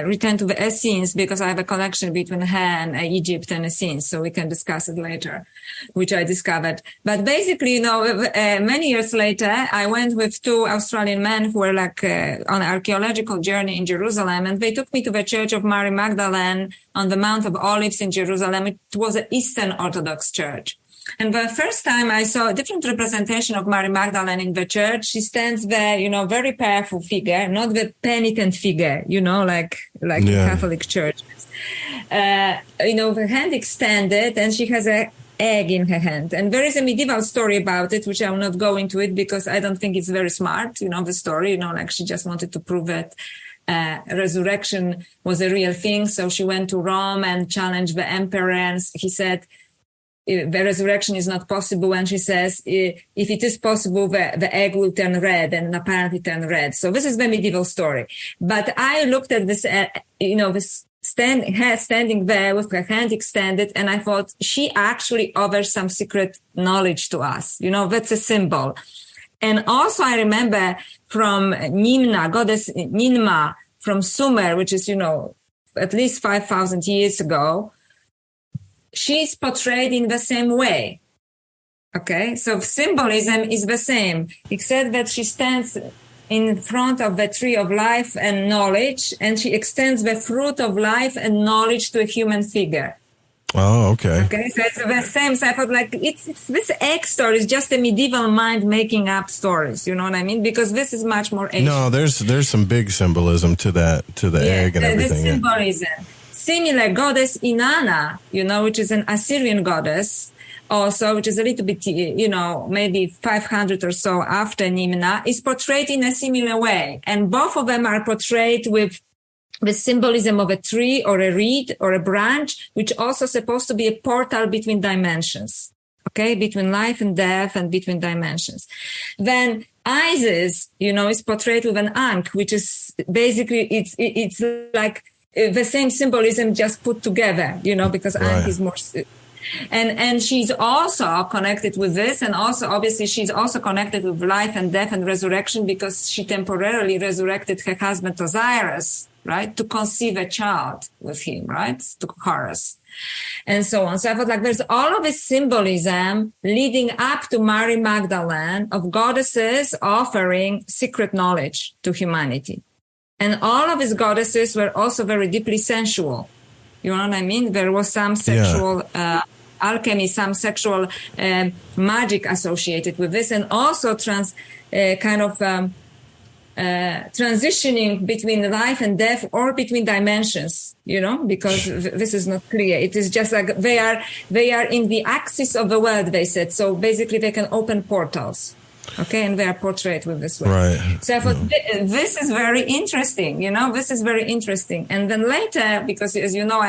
return to the Essenes, because I have a connection between her and Egypt and Essenes, so we can discuss it later, which I discovered. But basically, many years later, I went with two Australian men who were on an archaeological journey in Jerusalem, and they took me to the Church of Mary Magdalene on the Mount of Olives in Jerusalem. It was an Eastern Orthodox church. And the first time I saw a different representation of Mary Magdalene in the church, she stands there, very powerful figure, not the penitent figure, like in Catholic churches. Her hand extended, and she has an egg in her hand. And there is a medieval story about it, which I will not go into it because I don't think it's very smart, the story, she just wanted to prove that resurrection was a real thing. So she went to Rome and challenged the emperor, and he said, the resurrection is not possible. And she says, if it is possible, the egg will turn red, and apparently turn red. So this is the medieval story. But I looked at this, this her standing there with her hand extended, and I thought she actually offers some secret knowledge to us. That's a symbol. And also I remember from Nimna, goddess Ninma from Sumer, which is, at least 5,000 years ago, she's portrayed in the same way. Okay, so symbolism is the same, except that she stands in front of the tree of life and knowledge, and she extends the fruit of life and knowledge to a human figure. Oh, okay. Okay, so it's the same. So I thought, like, it's this egg story is just a medieval mind making up stories. You know what I mean? Because this is much more ancient. No, there's some big symbolism to that, to the egg and everything. The symbolism. Similar goddess Inanna, which is an Assyrian goddess, also, which is a little bit, maybe 500 or so after Nimna, is portrayed in a similar way. And both of them are portrayed with the symbolism of a tree or a reed or a branch, which also supposed to be a portal between dimensions. Okay, between life and death and between dimensions. Then Isis, is portrayed with an ankh, which is basically, it's like the same symbolism just put together, because ankh is more, and she's also connected with this. And also, obviously, she's also connected with life and death and resurrection, because she temporarily resurrected her husband Osiris, right, to conceive a child with him, right, to Horus, and so on. So I thought, like, there's all of this symbolism leading up to Mary Magdalene of goddesses offering secret knowledge to humanity. And all of these goddesses were also very deeply sensual. You know what I mean? There was some sexual alchemy, some sexual magic associated with this, and also transitioning between life and death or between dimensions, because this is not clear. It is just like they are in the axis of the world, they said. So basically they can open portals. Okay, and they are portrayed with this way. Right. So I thought this is very interesting, this is very interesting. And then later, because as you know,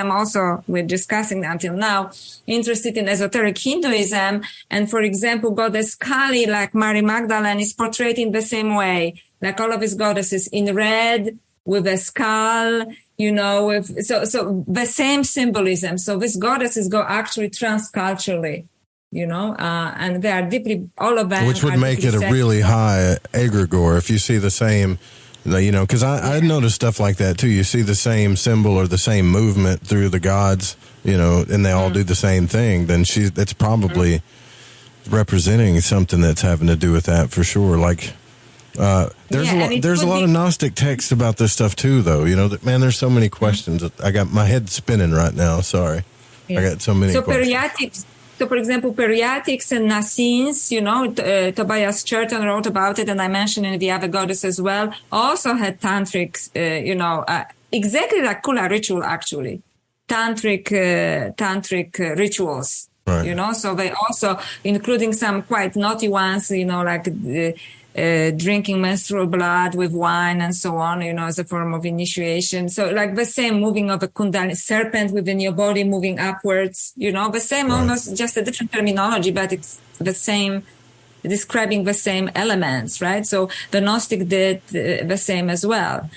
we're discussing until now, interested in esoteric Hinduism. And for example, goddess Kali, like Mary Magdalene, is portrayed in the same way, like all of his goddesses in red with a skull, so the same symbolism. So these goddesses go actually transculturally. And they are deeply, all of them. Which would make it a really high egregore if you see the same, because I noticed stuff like that too. You see the same symbol or the same movement through the gods, and they all do the same thing. Then that's probably representing something that's having to do with that for sure. Like, there's a lot of Gnostic texts about this stuff too, though. Man, there's so many questions. I got my head spinning right now. Sorry. Yeah. I got so many questions. So, for example, Periatics and Nasines, Tobias Churton wrote about it, and I mentioned in the other goddess as well, also had tantrics, exactly like Kula ritual, actually. Tantric rituals, right. So they also, including some quite naughty ones, like drinking menstrual blood with wine and so on, as a form of initiation. So like the same moving of a kundalini serpent within your body moving upwards, the same, right. Almost just a different terminology, but it's the same, describing the same elements, right? So the Gnostic did the same as well.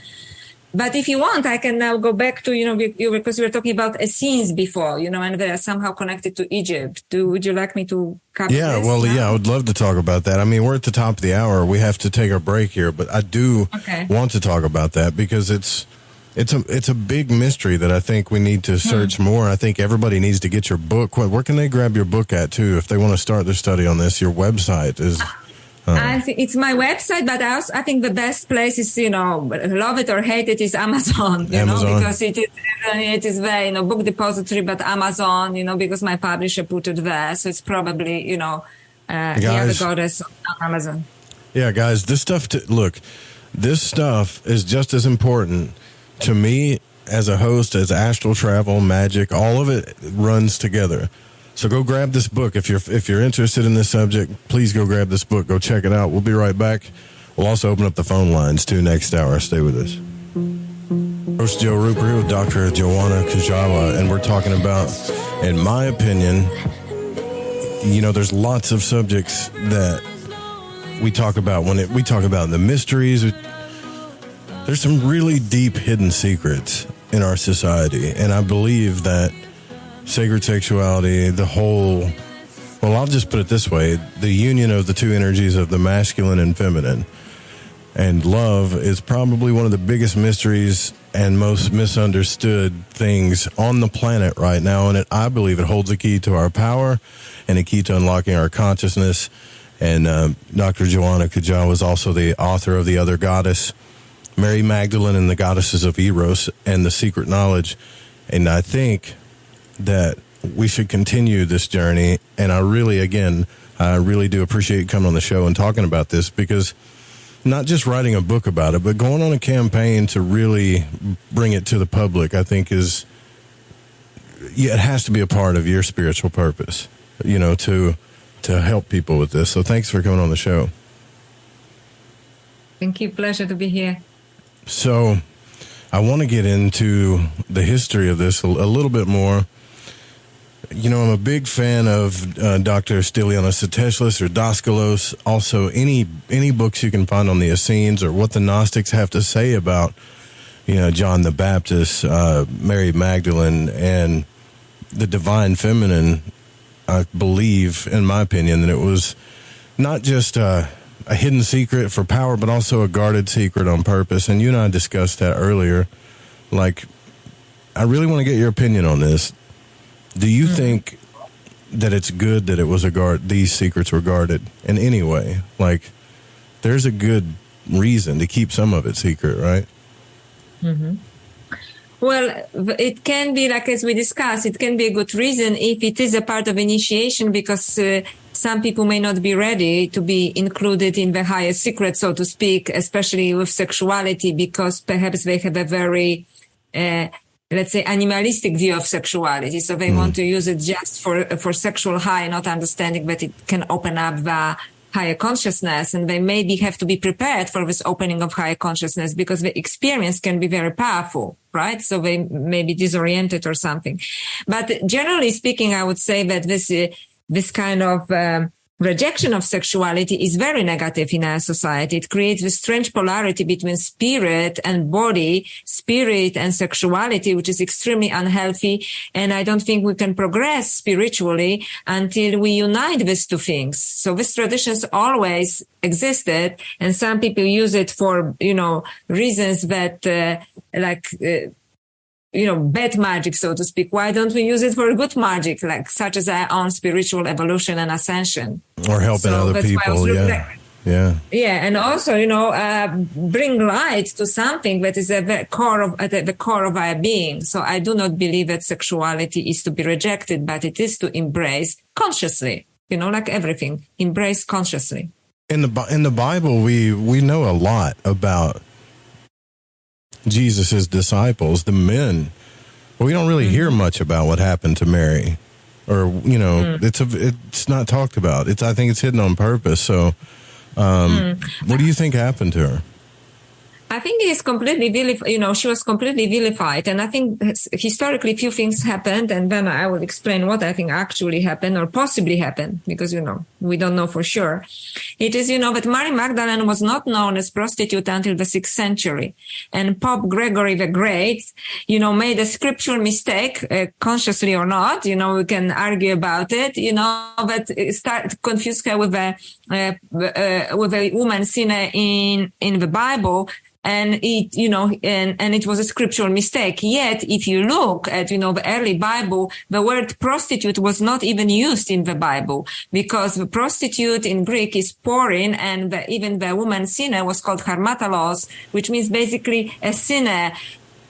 But if you want, I can now go back to, because we were talking about Essenes before, and they are somehow connected to Egypt. Would you like me to cover this? I would love to talk about that. I mean, we're at the top of the hour. We have to take our break here, but I do want to talk about that because it's a big mystery that I think we need to search more. I think everybody needs to get your book. Where can they grab your book at, too, if they want to start their study on this? Your website is... I think it's my website, but I think the best place is, love it or hate it, is Amazon, because it is there, book depository, but Amazon, because my publisher put it there. So it's probably, the other goddess on Amazon. Yeah, guys, this stuff is just as important to me as a host, as astral travel, magic, all of it runs together. So go grab this book. If you're interested in this subject, please go grab this book. Go check it out. We'll be right back. We'll also open up the phone lines, too, next hour. Stay with us. Host Joe Rupe here with Dr. Joanna Kujawa, and we're talking about, in my opinion, there's lots of subjects that we talk about when we talk about the mysteries. There's some really deep hidden secrets in our society, and I believe that sacred sexuality, I'll just put it this way, the union of the two energies of the masculine and feminine and love is probably one of the biggest mysteries and most misunderstood things on the planet right now. And I believe it holds a key to our power and a key to unlocking our consciousness And Dr. Joanna Kujawa was also the author of The Other Goddess, Mary Magdalene and the Goddesses of Eros, and The Secret Knowledge. And I think that we should continue this journey. And I really do appreciate you coming on the show and talking about this, because not just writing a book about it, but going on a campaign to really bring it to the public, I think it has to be a part of your spiritual purpose, to help people with this. So thanks for coming on the show. Thank you. Pleasure to be here. So I want to get into the history of this a little bit more. I'm a big fan of Dr. Stylianos Sateshlis or Daskalos. Also, any books you can find on the Essenes or what the Gnostics have to say about, John the Baptist, Mary Magdalene, and the Divine Feminine. I believe, in my opinion, that it was not just a hidden secret for power, but also a guarded secret on purpose. And you and I discussed that earlier. Like, I really want to get your opinion on this. Do you think that it's good that it was these secrets were guarded in any way? Like, there's a good reason to keep some of it secret, right? Mm-hmm. Well, it can be, like as we discussed, it can be a good reason if it is a part of initiation, because some people may not be ready to be included in the higher secret, so to speak, especially with sexuality, because perhaps they have a very, let's say, animalistic view of sexuality. So they want to use it just for sexual high, not understanding that it can open up the higher consciousness, and they maybe have to be prepared for this opening of higher consciousness, because the experience can be very powerful, right? So they may be disoriented or something. But generally speaking, I would say that this kind of rejection of sexuality is very negative in our society. It creates this strange polarity between spirit and body, spirit and sexuality, which is extremely unhealthy. And I don't think we can progress spiritually until we unite these two things. So these traditions always existed, and some people use it for, reasons that, bad magic, so to speak. Why don't we use it for good magic, such as our own spiritual evolution and ascension? Or helping other people, yeah. Yeah, and also, bring light to something that is at the core of our being. So I do not believe that sexuality is to be rejected, but it is to embrace consciously, like everything, embrace consciously. In the Bible, we know a lot about Jesus' disciples, the men. But we don't really hear much about what happened to Mary, or it's not talked about. I think it's hidden on purpose. So, what do you think happened to her? I think it is completely she was completely vilified. And I think historically few things happened. And then I will explain what I think actually happened or possibly happened, because, we don't know for sure. It is, that Mary Magdalene was not known as prostitute until the 6th century. And Pope Gregory the Great, made a scriptural mistake, consciously or not, we can argue about it, but confused her with a woman sinner in the Bible. And it was a scriptural mistake. Yet, if you look at, the early Bible, the word prostitute was not even used in the Bible, because the prostitute in Greek is porin, and even the woman sinner was called harmatalos, which means basically a sinner.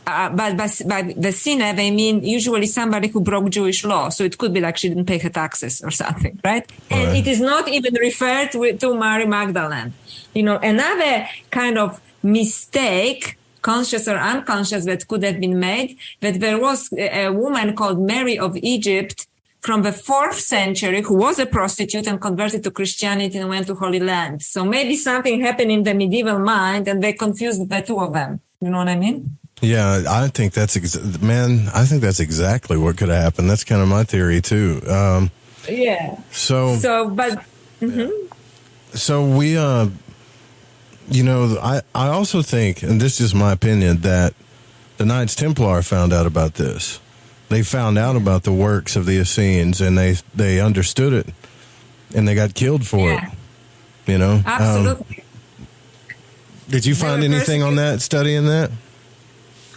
But by the sinner, they mean usually somebody who broke Jewish law. So it could be like she didn't pay her taxes or something, right? And it is not even referred to Mary Magdalene. Another kind of mistake, conscious or unconscious, that could have been made, that there was a woman called Mary of Egypt from the 4th century who was a prostitute and converted to Christianity and went to Holy Land. So maybe something happened in the medieval mind and they confused the two of them. You know what I mean? Yeah, I think that's exactly what could have happened. That's kind of my theory too. So we, I also think, and this is my opinion, that the Knights Templar found out about this. They found out about the works of the Essenes, and they understood it, and they got killed for it. Absolutely. Did you find anything on that, studying that?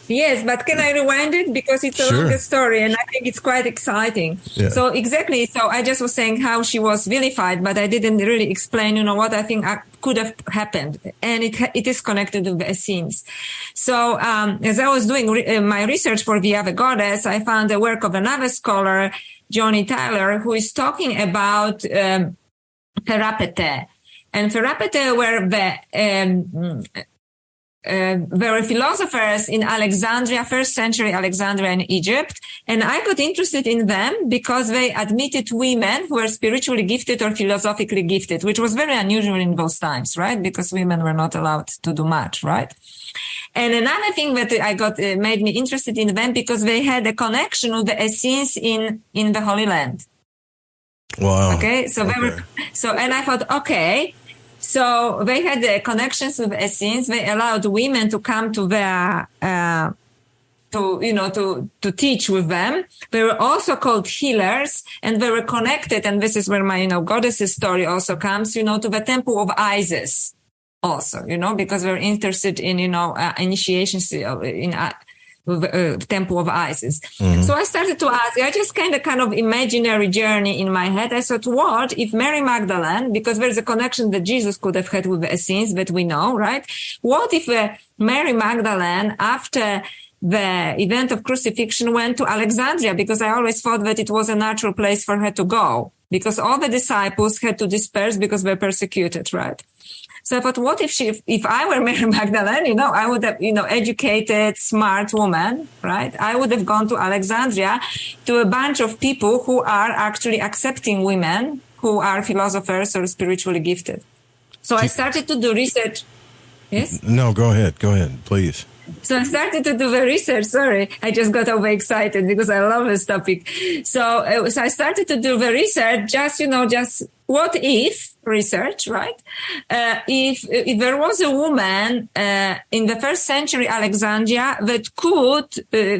Yes, but can I rewind it? Because it's a Sure. longer story and I think it's quite exciting. Yeah. So exactly. So I just was saying how she was vilified, but I didn't really explain, what I think could have happened. And it is connected to the Essenes. So, as I was doing my research for The Other Goddess, I found the work of another scholar, Johnny Tyler, who is talking about, Therapete. And Therapete were philosophers in Alexandria, first century Alexandria in Egypt. And I got interested in them because they admitted women who were spiritually gifted or philosophically gifted, which was very unusual in those times, right? Because women were not allowed to do much, right? And another thing that I got made me interested in them because they had a connection with the Essenes in the Holy Land. Wow. Okay. So and I thought, okay. So they had the connections with Essenes. They allowed women to come to their, to teach with them. They were also called healers and they were connected. And this is where my, goddesses story also comes, to the temple of Isis also, because we're interested in, initiations in, temple of Isis. Mm-hmm. So I started to ask, I just kind of imaginary journey in my head. I thought, what if Mary Magdalene, because there's a connection that Jesus could have had with the Essenes that we know, right? What if Mary Magdalene, after the event of crucifixion, went to Alexandria? Because I always thought that it was a natural place for her to go, because all the disciples had to disperse because they were persecuted, right? So I thought, what if I were Mary Magdalene, I would have, educated, smart woman, right? I would have gone to Alexandria to a bunch of people who are actually accepting women who are philosophers or spiritually gifted. So I started to do research. Yes? No, go ahead, please. So I started to do the research. Sorry, I just got overexcited because I love this topic. So I started to do the research, just what if research, right? If there was a woman in the first century Alexandria that could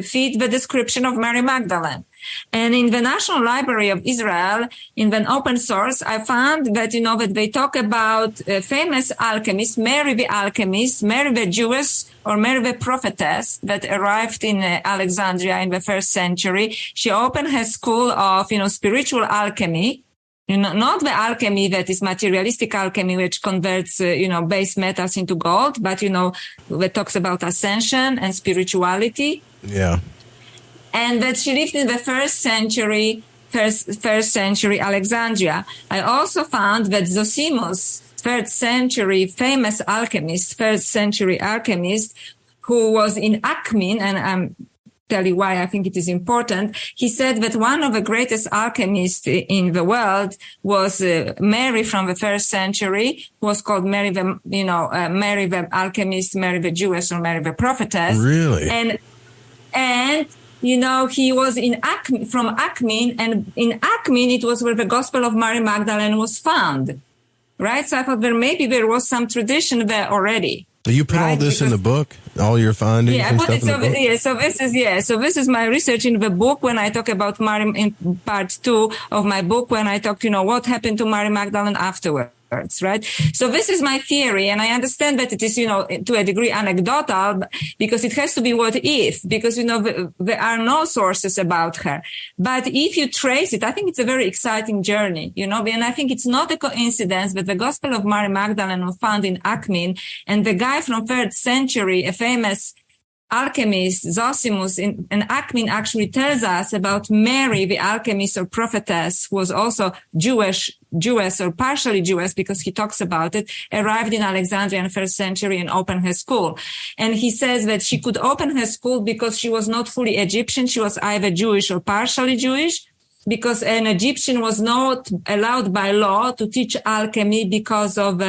fit the description of Mary Magdalene. And in the National Library of Israel, in the open source, I found that, that they talk about famous alchemists, Mary the alchemist, Mary the Jewess, or Mary the prophetess that arrived in Alexandria in the first century. She opened her school of, spiritual alchemy. Not the alchemy that is materialistic alchemy, which converts, base metals into gold, but, that talks about ascension and spirituality. Yeah. And that she lived in the first century Alexandria. I also found that Zosimus, third century famous alchemist, who was in Akhmin, and tell you why I think it is important. He said that one of the greatest alchemists in the world was Mary from the first century, who was called Mary the, Mary the alchemist, Mary the Jewess, or Mary the prophetess. Really? And he was in Akhmin, from Akhmin, and in Akhmin, it was where the Gospel of Mary Magdalene was found. Right? So I thought there was some tradition there already. You put all this in the book, all your findings. Yeah, and stuff in the book? So this is my research in the book. When I talk about Mary in part 2 of my book, when I talk, what happened to Mary Magdalene afterwards. Right? So this is my theory, and I understand that it is, to a degree anecdotal, because it has to be what if, because, there are no sources about her. But if you trace it, I think it's a very exciting journey, and I think it's not a coincidence that the Gospel of Mary Magdalene was found in Akhmin, and the guy from 3rd century, a famous alchemist, Zosimus, in Akhmin actually tells us about Mary, the alchemist or prophetess, who was also Jewess or partially Jewess, because he talks about it, arrived in Alexandria in the 1st century and opened her school. And he says that she could open her school because she was not fully Egyptian. She was either Jewish or partially Jewish, because an Egyptian was not allowed by law to teach alchemy because of,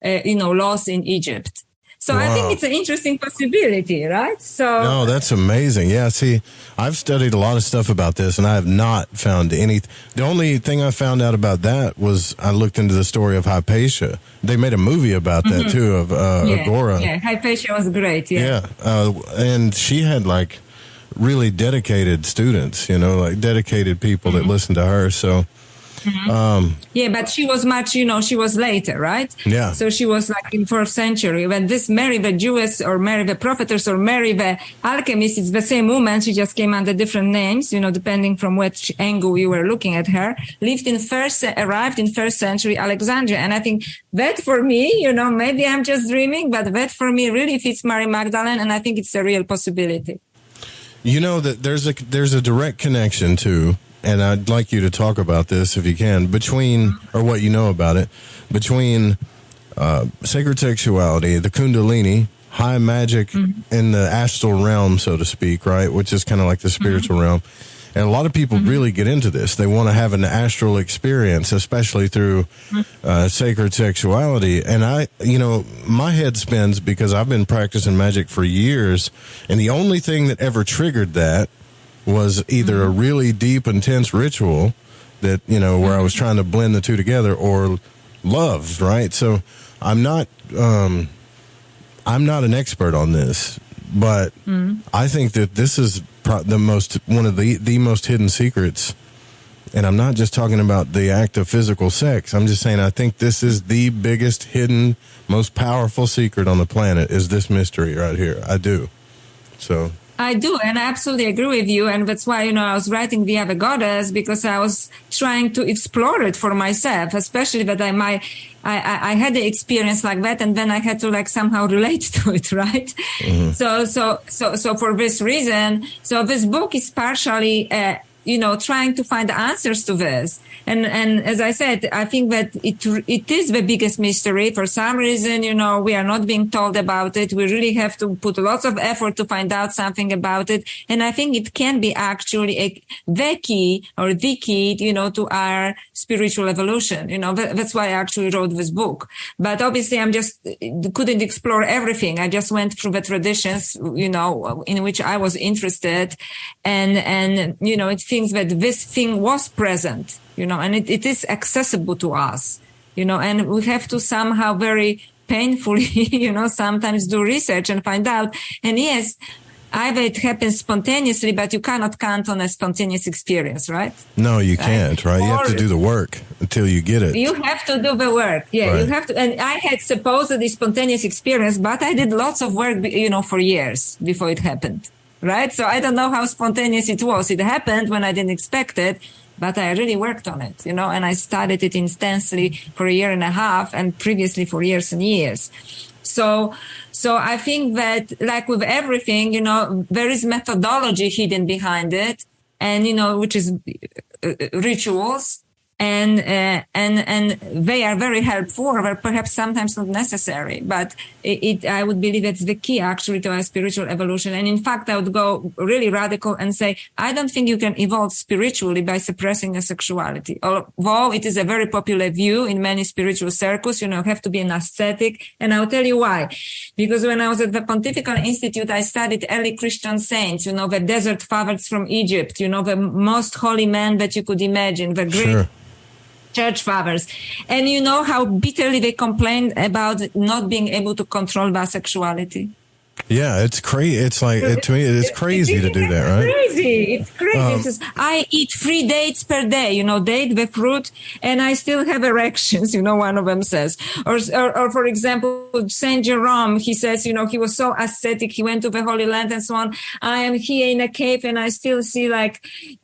laws in Egypt. So wow. I think it's an interesting possibility, right? So no, that's amazing. Yeah, see, I've studied a lot of stuff about this, and I have not found any. The only thing I found out about that was I looked into the story of Hypatia. They made a movie about that too, of Agora. Yeah, Hypatia was great. Yeah, and she had really dedicated students, dedicated people that listened to her. So Yeah, but she was much, she was later, right? Yeah. So she was like in 4th century. When this Mary the Jewess or Mary the Prophetess or Mary the Alchemist, it's the same woman. She just came under different names, depending from which angle you were looking at her. Arrived in 1st century Alexandria. And I think that for me, maybe I'm just dreaming, but that for me really fits Mary Magdalene. And I think it's a real possibility. That there's a direct connection to, and I'd like you to talk about this if you can, between what you know about it, between sacred sexuality, the Kundalini, high magic in the astral realm, so to speak, right, which is kind of like the spiritual realm. And a lot of people really get into this. They want to have an astral experience, especially through sacred sexuality. And my head spins because I've been practicing magic for years, and the only thing that ever triggered that was either a really deep, intense ritual that, where I was trying to blend the two together, or love, right? So I'm not an expert on this, but I think that this is one of the most hidden secrets. And I'm not just talking about the act of physical sex. I'm just saying I think this is the biggest hidden, most powerful secret on the planet, is this mystery right here. I do. So I do, and I absolutely agree with you. And that's why, I was writing Via the Goddess, because I was trying to explore it for myself, especially that I had the experience like that, and then I had to somehow relate to it, right? So for this reason, so this book is partially, trying to find answers to this. And as I said, I think that it is the biggest mystery. For some reason, we are not being told about it. We really have to put lots of effort to find out something about it. And I think it can be actually the key to our spiritual evolution. That's why I actually wrote this book. But obviously I couldn't explore everything. I just went through the traditions, in which I was interested. And it seems that this thing was present, and it is accessible to us, and we have to somehow very painfully, sometimes do research and find out. And yes, either it happens spontaneously, but you cannot count on a spontaneous experience, right? No, you can't, right? You have to do the work until you get it. You have to do the work. Yeah, right. You have to. And I had supposedly spontaneous experience, but I did lots of work, for years before it happened. Right? So I don't know how spontaneous it was. It happened when I didn't expect it, but I really worked on it, and I studied it intensely for 1.5 years and previously for years and years. So I think that like with everything, there is methodology hidden behind it, and, which is rituals. And they are very helpful, or perhaps sometimes not necessary, but I would believe it's the key actually to our spiritual evolution. And in fact, I would go really radical and say, I don't think you can evolve spiritually by suppressing your sexuality. Although it is a very popular view in many spiritual circles, you have to be an ascetic. And I'll tell you why. Because when I was at the Pontifical Institute, I studied early Christian saints, the desert fathers from Egypt, the most holy men that you could imagine, the great church fathers. And you know how bitterly they complained about not being able to control their sexuality. Yeah, it's crazy. It's like, to me, it's crazy to do that, right? It's crazy. It's just, I eat 3 dates per day, date the fruit, and I still have erections, one of them says. Or for example, Saint Jerome, he says, he was so ascetic, he went to the Holy Land and so on. I am here in a cave and I still see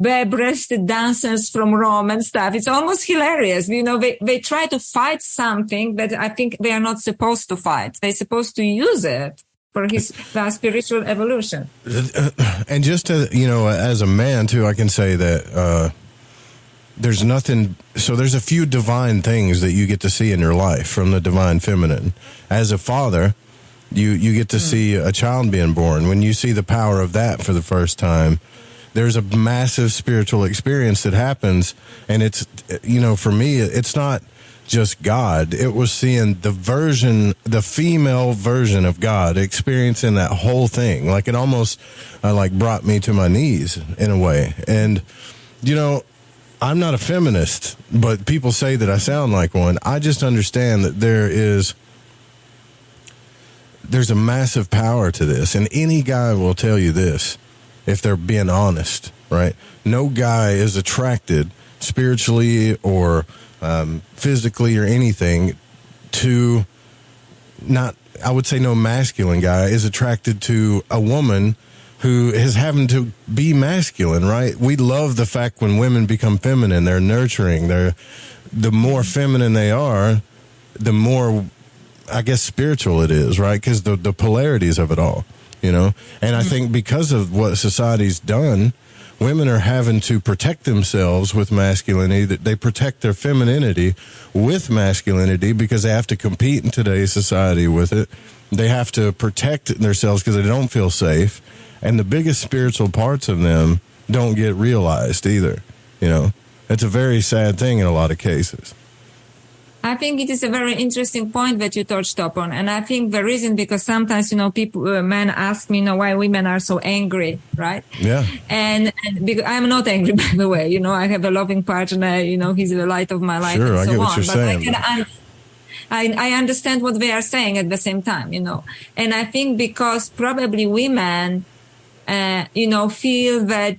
bare-breasted dancers from Rome and stuff. It's almost hilarious. They try to fight something that I think they are not supposed to fight. They're supposed to use it for their spiritual evolution. And just to, as a man too, I can say that there's nothing. So there's a few divine things that you get to see in your life from the divine feminine. As a father, you get to see a child being born. When you see the power of that for the first time, there's a massive spiritual experience that happens. And it's, for me, it's not just God. It was seeing the female version of God, experiencing that whole thing. Like it almost brought me to my knees in a way. And, I'm not a feminist, but people say that I sound like one. I just understand that there's a massive power to this. And any guy will tell you this, if they're being honest, right? No guy is attracted spiritually or physically or anything, to not, I would say no masculine guy is attracted to a woman who is having to be masculine, right? We love the fact when women become feminine, they're nurturing, the more feminine they are, the more, I guess, spiritual it is, right? Because the polarities of it all, you know? And I think because of what society's done, women are having to protect themselves with masculinity, that they protect their femininity with masculinity because they have to compete in today's society with it. They have to protect themselves because they don't feel safe. And the biggest spiritual parts of them don't get realized either, you know? It's a very sad thing in a lot of cases. I think it is a very interesting point that you touched upon. And I think the reason, because sometimes, you know, people, men ask me, you know, why women are so angry, right? Yeah. And because I'm not angry, by the way, you know, I have a loving partner, you know, he's the light of my life. Sure, and so I get what on. you're saying. I understand what they are saying at the same time, you know. And I think because probably women, you know, feel that,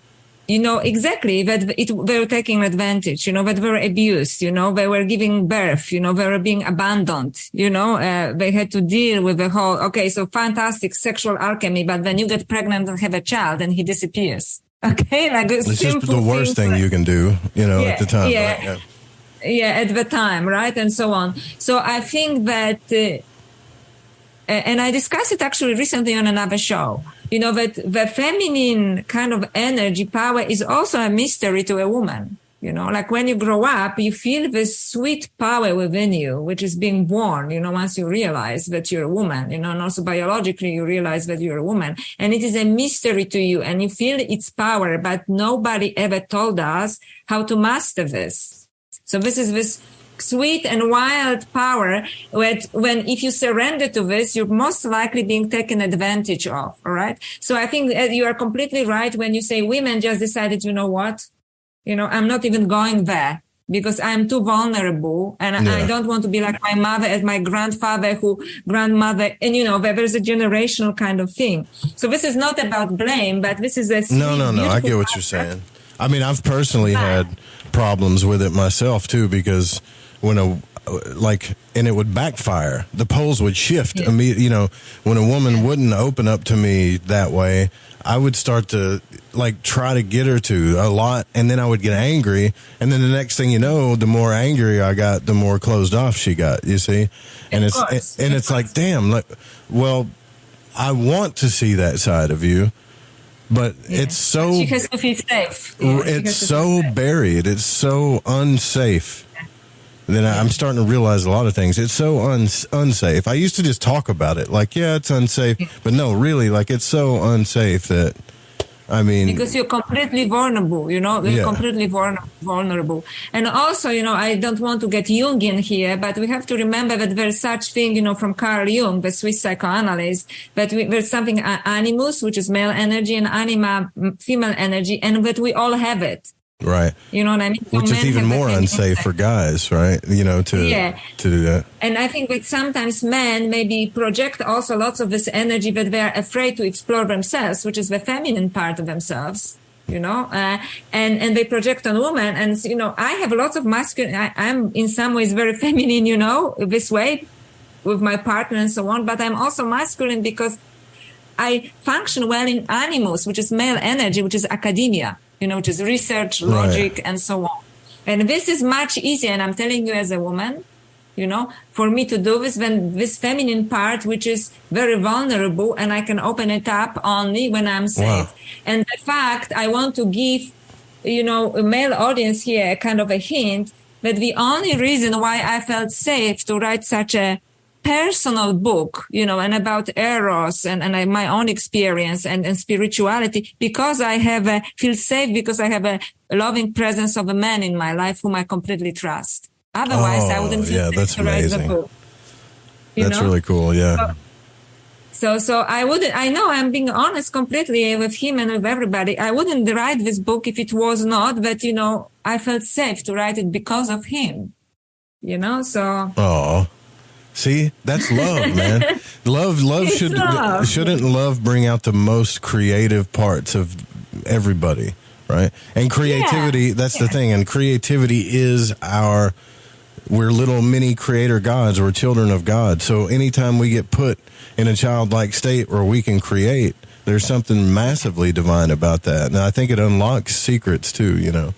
you know, exactly that they were taking advantage, you know, that they were abused, you know, they were giving birth, you know, they were being abandoned, you know, they had to deal with the whole, okay, so fantastic sexual alchemy, but then you get pregnant and have a child and he disappears. Okay, like it's just the worst thing you can do, you know, at the time. Yeah, right? yeah, at the time, right, and so on. So I think that, and I discussed it actually recently on another show, you know, that the feminine kind of energy power is also a mystery to a woman. You know, like when you grow up, you feel this sweet power within you, which is being born, you know, once you realize that you're a woman, you know, and also biologically you realize that you're a woman. And it is a mystery to you and you feel its power, but nobody ever told us how to master this. So this is this sweet and wild power when if you surrender to this, you're most likely being taken advantage of. All right. So I think you are completely right when you say women just decided, you know what, you know, I'm not even going there because I'm too vulnerable and I don't want to be like my mother and my grandmother, and you know, there's a generational kind of thing. So this is not about blame, but this is a sweet, no. I get what you're saying. I mean, I've personally had problems with it myself too, because when and it would backfire. The poles would shift immediately. You know, when a woman wouldn't open up to me that way, I would start to try to get her to a lot, and then I would get angry, and then the next thing you know, the more angry I got, the more closed off she got. You see, and it's like, damn. Well, I want to see that side of you. But it's so she has to feel safe. It's so buried. It's so unsafe. Then I'm starting to realize a lot of things. It's so unsafe. I used to just talk about it like, yeah, it's unsafe. But no, really, it's so unsafe that, I mean... Because you're completely vulnerable, you know? You're completely vulnerable. And also, you know, I don't want to get Jungian here, but we have to remember that there's such thing, you know, from Carl Jung, the Swiss psychoanalyst, that there's something animus, which is male energy, and anima, female energy, and that we all have it. Right. You know what I mean? So which is even more unsafe for guys, right? You know, to do that. And I think that sometimes men maybe project also lots of this energy that they are afraid to explore themselves, which is the feminine part of themselves, you know, and they project on women. And, you know, I have lots of masculine, I'm in some ways very feminine, you know, this way with my partner and so on, but I'm also masculine because I function well in animus, which is male energy, which is academia. You know, which is research, logic, and so on. And this is much easier. And I'm telling you as a woman, you know, for me to do this when this feminine part, which is very vulnerable, and I can open it up only when I'm safe. Wow. And the fact I want to give, you know, a male audience here kind of a hint that the only reason why I felt safe to write such a personal book, you know, and about Eros and my own experience and spirituality, because I feel safe because I have a loving presence of a man in my life whom I completely trust. Otherwise, I wouldn't feel safe to write the book. That's really cool. Yeah. So I wouldn't, I know I'm being honest completely with him and with everybody. I wouldn't write this book if it was not that, you know, I felt safe to write it because of him, you know, so. Oh. See, that's love, man. Shouldn't love bring out the most creative parts of everybody? right? And creativity, that's the thing. And creativity is we're little mini creator gods. We're children of God. So anytime we get put in a childlike state where we can create, there's something massively divine about that. And I think it unlocks secrets too, you know.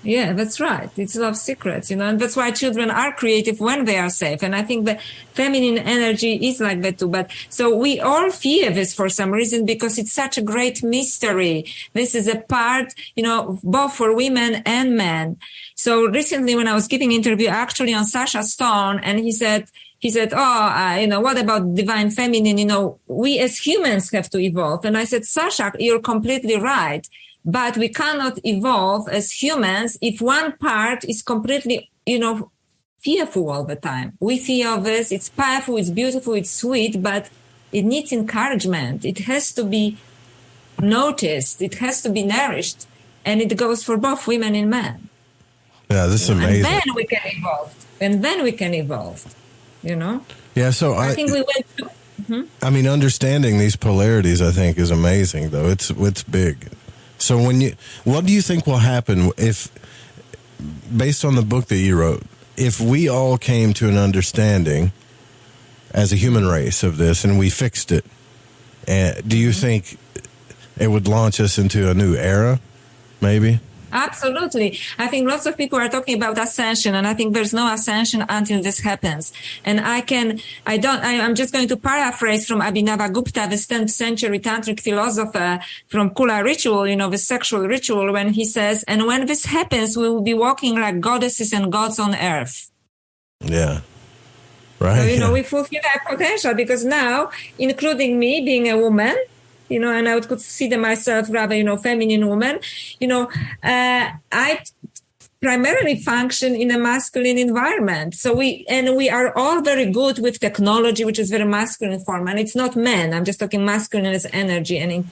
Yeah, that's right. It's a lot of secrets, you know, and that's why children are creative when they are safe. And I think the feminine energy is like that too. But so we all fear this for some reason because it's such a great mystery. This is a part, you know, both for women and men. So recently when I was giving interview actually on Sacha Stone, and he said, you know, what about divine feminine? You know, we as humans have to evolve. And I said, Sacha, you're completely right. But we cannot evolve as humans if one part is completely, you know, fearful all the time. We fear this. It's powerful. It's beautiful. It's sweet, but it needs encouragement. It has to be noticed. It has to be nourished. And it goes for both women and men. Yeah, this is amazing. And then we can evolve. You know? Yeah, so I think we went to... Mm-hmm. I mean, understanding these polarities, I think, is amazing, though. It's big. So what do you think will happen if, based on the book that you wrote, if we all came to an understanding as a human race of this and we fixed it, do you think it would launch us into a new era, maybe? Absolutely. I think lots of people are talking about ascension, and I think there's no ascension until this happens. And I'm just going to paraphrase from Abhinavagupta, the 10th century tantric philosopher from Kula ritual, you know, the sexual ritual, when he says, and when this happens, we will be walking like goddesses and gods on earth. Yeah. Right. So, you know, we fulfill our potential because now, including me being a woman, you know, and I would consider myself rather, you know, feminine woman, you know, I primarily function in a masculine environment. So we are all very good with technology, which is very masculine form. And it's not men. I'm just talking masculine as energy and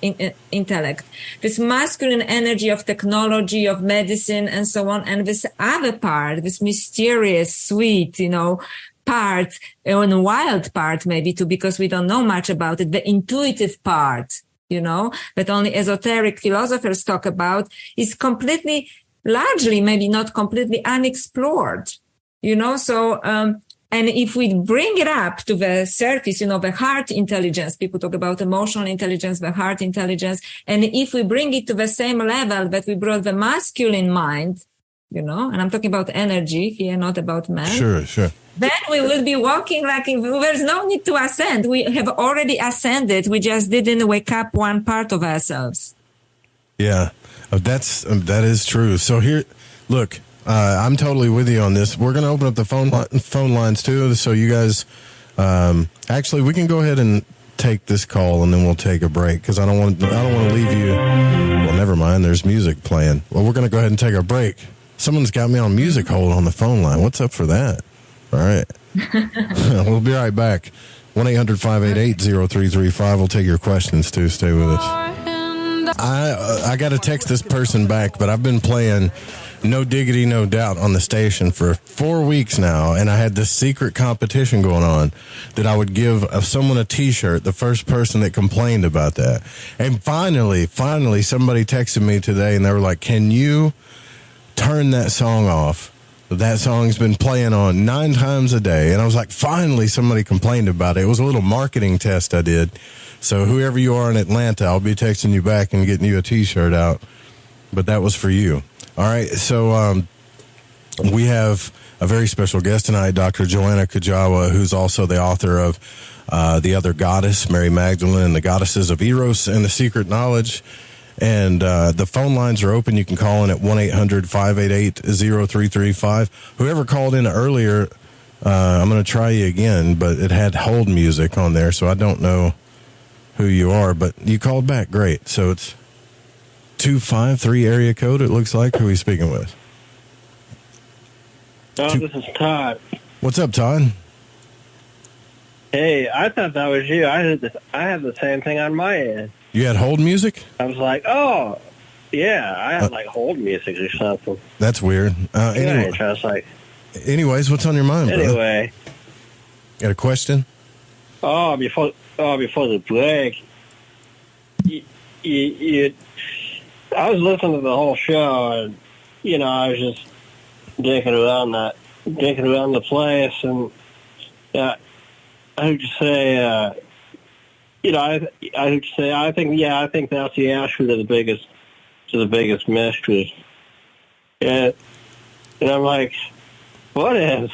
intellect. This masculine energy of technology, of medicine and so on. And this other part, this mysterious, sweet, you know, part, and wild part maybe too, because we don't know much about it, the intuitive part, you know, that only esoteric philosophers talk about, is completely, largely, maybe not completely unexplored, you know. So, and if we bring it up to the surface, you know, the heart intelligence, people talk about emotional intelligence, the heart intelligence. And if we bring it to the same level that we brought the masculine mind, you know, and I'm talking about energy here, not about man. Sure. Then we will be walking like there's no need to ascend. We have already ascended. We just didn't wake up one part of ourselves. Yeah, that is true. So here, look, I'm totally with you on this. We're going to open up the phone lines too. So you guys, actually, we can go ahead and take this call and then we'll take a break because I don't want to leave you. Well, never mind. There's music playing. Well, we're going to go ahead and take a break. Someone's got me on music hold on the phone line. What's up for that? All right. We'll be right back. 1-800-588-0335. We'll take your questions, too. Stay with us. I got to text this person back, but I've been playing No Diggity, No Doubt on the station for 4 weeks now, and I had this secret competition going on that I would give someone a T-shirt, the first person that complained about that. And finally, somebody texted me today, and they were like, can you turn that song off? That song's been playing on 9 times a day. And I was like, finally, somebody complained about it. It was a little marketing test I did. So whoever you are in Atlanta, I'll be texting you back and getting you a T-shirt out. But that was for you. All right. So we have a very special guest tonight, Dr. Joanna Kujawa, who's also the author of The Other Goddess, Mary Magdalene, and the Goddesses of Eros and the Secret Knowledge. And the phone lines are open. You can call in at 1-800-588-0335. Whoever called in earlier, I'm going to try you again, but it had hold music on there, so I don't know who you are. But you called back. Great. So it's 253 area code, it looks like. Who are we speaking with? Oh, this is Todd. What's up, Todd? Hey, I thought that was you. I had the same thing on my end. You had hold music? I was like, oh, yeah, I had like hold music or something. That's weird. Anyway, I was like, anyways, what's on your mind, brother? Anyway. Got a question? Before the break, you I was listening to the whole show, and I was just dinking around the place, and I would say, I would say, I think that's the answer to the biggest mystery. And I'm like, what is?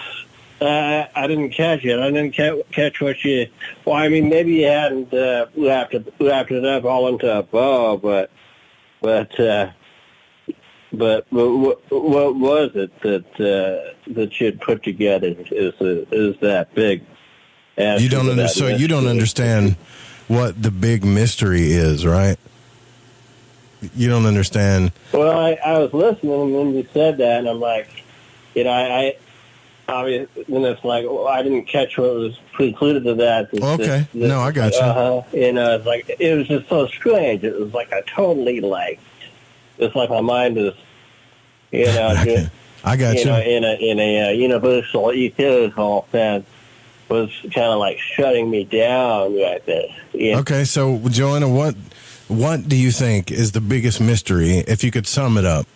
I didn't catch it. I didn't catch what you. Well, I mean, maybe you hadn't wrapped it up all into a bow, but what was it that you'd put together? Is that big? You don't understand. So you don't understand what the big mystery is, right? You don't understand. Well, I was listening when you said that, and I'm like, I obviously, then it's like, I didn't catch what was precluded to that. Okay. No, I got you. It's like, it was just so strange. It was like a totally it's like my mind is, I got you. In a universal etherical sense, was kind of like shutting me down right there. Yeah. Okay, so Joanna, what do you think is the biggest mystery, if you could sum it up,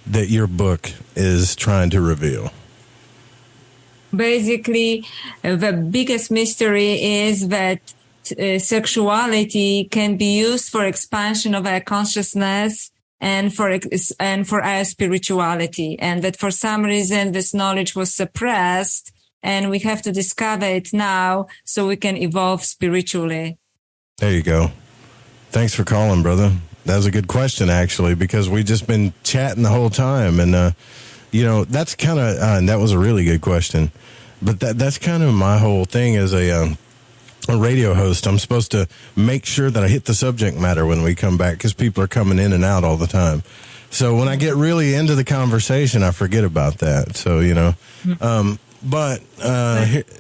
that your book is trying to reveal? Basically, the biggest mystery is that sexuality can be used for expansion of our consciousness and for our spirituality, and that for some reason this knowledge was suppressed, and we have to discover it now so we can evolve spiritually. There you go. Thanks for calling, brother. That was a good question, actually, because we've just been chatting the whole time, and that's kind of that was a really good question. But that's kind of my whole thing as a radio host. I'm supposed to make sure that I hit the subject matter when we come back, because people are coming in and out all the time. So when I get really into the conversation, I forget about that. So,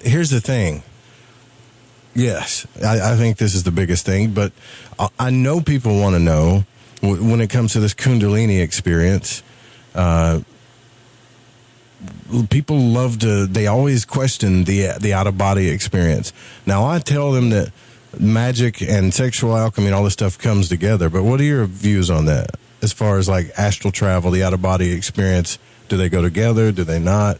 here's the thing. Yes, I think this is the biggest thing, but I know people want to know when it comes to this Kundalini experience. People they always question the out-of-body experience. Now, I tell them that magic and sexual alchemy and all this stuff comes together, but what are your views on that? As far as like astral travel, the out-of-body experience, do they go together? Do they not?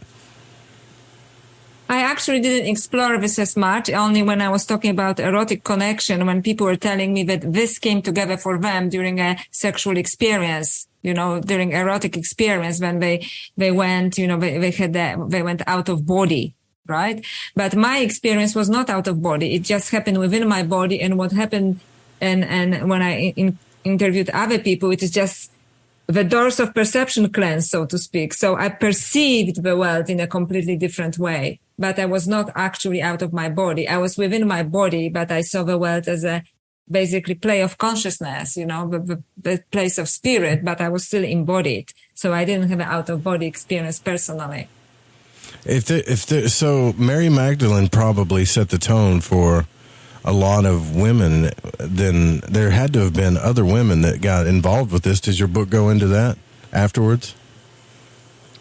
I actually didn't explore this as much, only when I was talking about erotic connection, when people were telling me that this came together for them during a sexual experience, during erotic experience, when they went, they went out of body, right? But my experience was not out of body. It just happened within my body. And what happened, and when I interviewed other people, it is just the doors of perception cleansed, so to speak. So I perceived the world in a completely different way, but I was not actually out of my body. I was within my body, but I saw the world as a basically play of consciousness, the place of spirit, but I was still embodied. So I didn't have an out of body experience personally. So Mary Magdalene probably set the tone for a lot of women. Then there had to have been other women that got involved with this. Does your book go into that afterwards?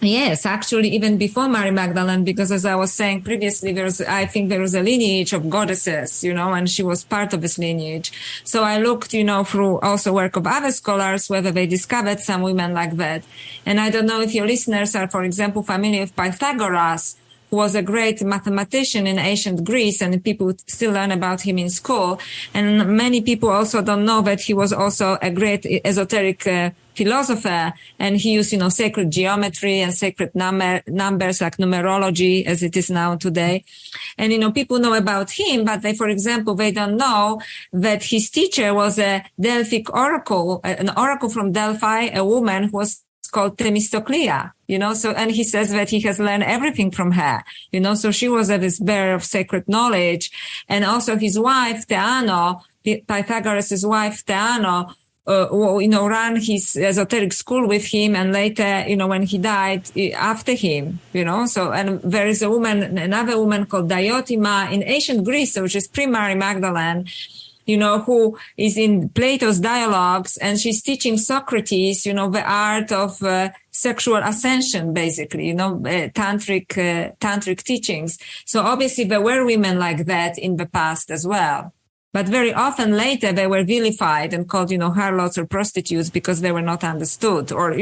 Yes, actually, even before Mary Magdalene, because as I was saying previously, I think there was a lineage of goddesses, and she was part of this lineage. So I looked, through also work of other scholars, whether they discovered some women like that. And I don't know if your listeners are, for example, familiar with Pythagoras, who was a great mathematician in ancient Greece, and people still learn about him in school. And many people also don't know that he was also a great esoteric philosopher, and he used, sacred geometry and sacred numbers like numerology as it is now today. And, people know about him, but they, for example, they don't know that his teacher was a Delphic oracle, an oracle from Delphi, a woman who was called Themistoclea, and he says that he has learned everything from her, so she was this bearer of sacred knowledge. And also his wife, Theano, Pythagoras' wife, Theano, ran his esoteric school with him, and later, when he died, after him, and there is another woman called Diotima in ancient Greece, which is pre-Mary Magdalene, who is in Plato's dialogues, and she's teaching Socrates, the art of sexual ascension, basically, tantric teachings. So obviously there were women like that in the past as well. But very often later they were vilified and called, harlots or prostitutes because they were not understood, or,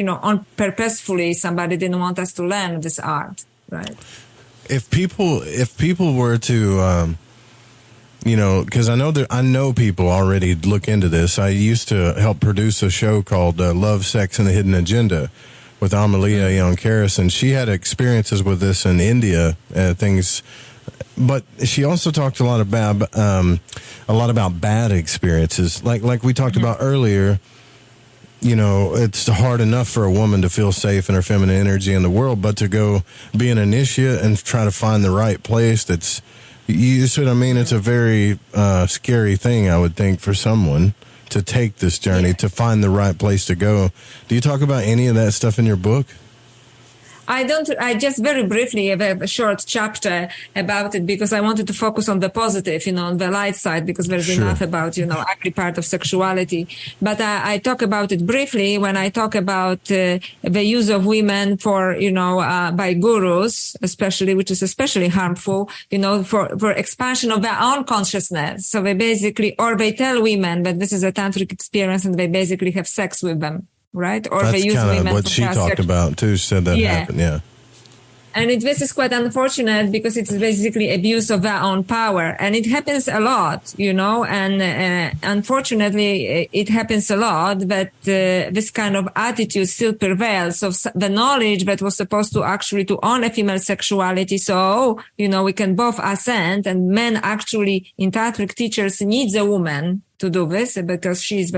purposefully somebody didn't want us to learn this art, right? If people were to, because I know people already look into this. I used to help produce a show called Love, Sex, and the Hidden Agenda with Amalia Aeon Karis, and she had experiences with this in India, things. But she also talked a lot about bad experiences, like we talked about earlier. It's hard enough for a woman to feel safe in her feminine energy in the world, but to go be an initiate and try to find the right place, you see what I mean? It's a very scary thing, I would think, for someone to take this journey, to find the right place to go. Do you talk about any of that stuff in your book? I just very briefly have a short chapter about it because I wanted to focus on the positive, on the light side, because there's enough about, every part of sexuality. But I talk about it briefly when I talk about the use of women for, by gurus, especially, which is especially harmful, for expansion of their own consciousness. So they they tell women that this is a tantric experience and they basically have sex with them. Right? Or that's they use kind women of what she talked about too. She said that happened. Yeah. And this is quite unfortunate because it's basically abuse of their own power. And it happens a lot, and unfortunately it happens a lot that this kind of attitude still prevails. So the knowledge that was supposed to actually to own a female sexuality. So, we can both ascend, and men actually in tantric teachers needs a woman to do this because she's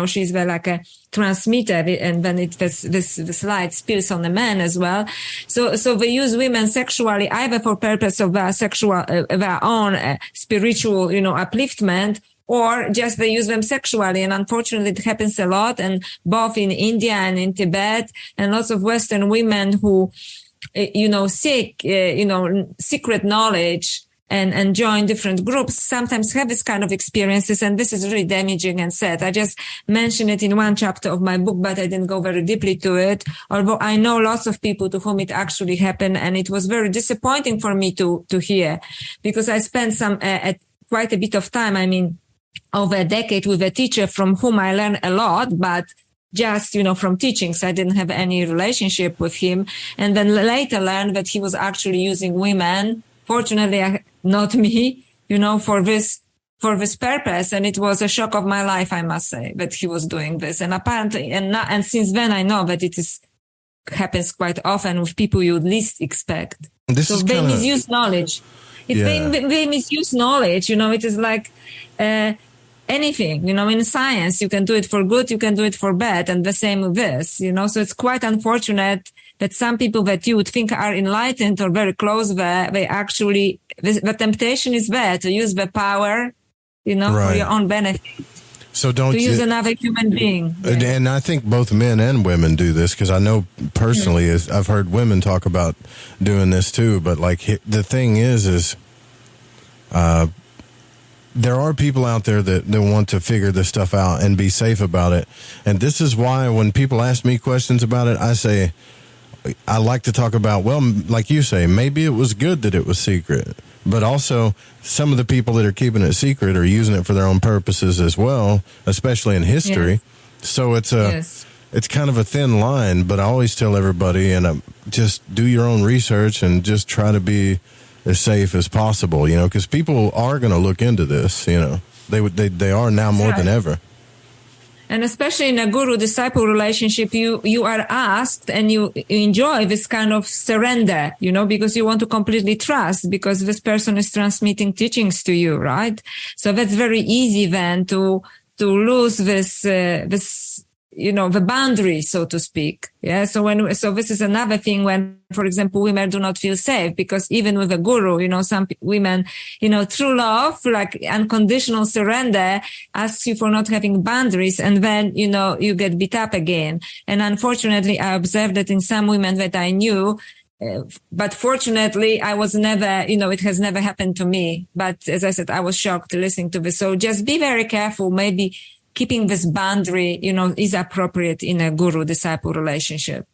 she's like a transmitter, and then this light spills on the man as well. So they use women sexually either for purpose of their their own spiritual, upliftment, or just they use them sexually. And unfortunately, it happens a lot, and both in India and in Tibet, and lots of Western women who, seek, secret knowledge and join different groups sometimes have this kind of experiences, and this is really damaging and sad. I just mentioned it in one chapter of my book, but I didn't go very deeply to it, although I know lots of people to whom it actually happened, and it was very disappointing for me to hear, because I spent quite a bit of time, over a decade, with a teacher from whom I learned a lot, but just, from teachings. I didn't have any relationship with him, and then later learned that he was actually using women. Fortunately, not me, for this purpose. And it was a shock of my life, I must say, that he was doing this. And apparently, and since then I know that happens quite often with people you would least expect. They misuse knowledge. They misuse knowledge, it is like, anything, in science, you can do it for good, you can do it for bad. And the same with this, so it's quite unfortunate that some people that you would think are enlightened or very close there, they actually, the temptation is there to use the power, for your own benefit. So use another human being. And I think both men and women do this, because I know personally, I've heard women talk about doing this too. But the thing is, there are people out there that want to figure this stuff out and be safe about it. And this is why when people ask me questions about it, I say, I like to talk about, well, like you say, maybe it was good that it was secret, but also some of the people that are keeping it secret are using it for their own purposes as well, especially in history. Yes. So it's kind of a thin line, but I always tell everybody, and just do your own research and just try to be as safe as possible, because people are going to look into this, they are now more than ever. And especially in a guru-disciple relationship, you are asked and you enjoy this kind of surrender, because you want to completely trust, because this person is transmitting teachings to you, right? So that's very easy then to lose this the boundary, so to speak. Yeah. So this is another thing when, for example, women do not feel safe, because even with a guru, some women, true love, like unconditional surrender, asks you for not having boundaries, and then, you get beat up again. And unfortunately, I observed that in some women that I knew, but fortunately, I was never, it has never happened to me. But as I said, I was shocked listening to this. So just be very careful. Maybe keeping this boundary, is appropriate in a guru-disciple relationship.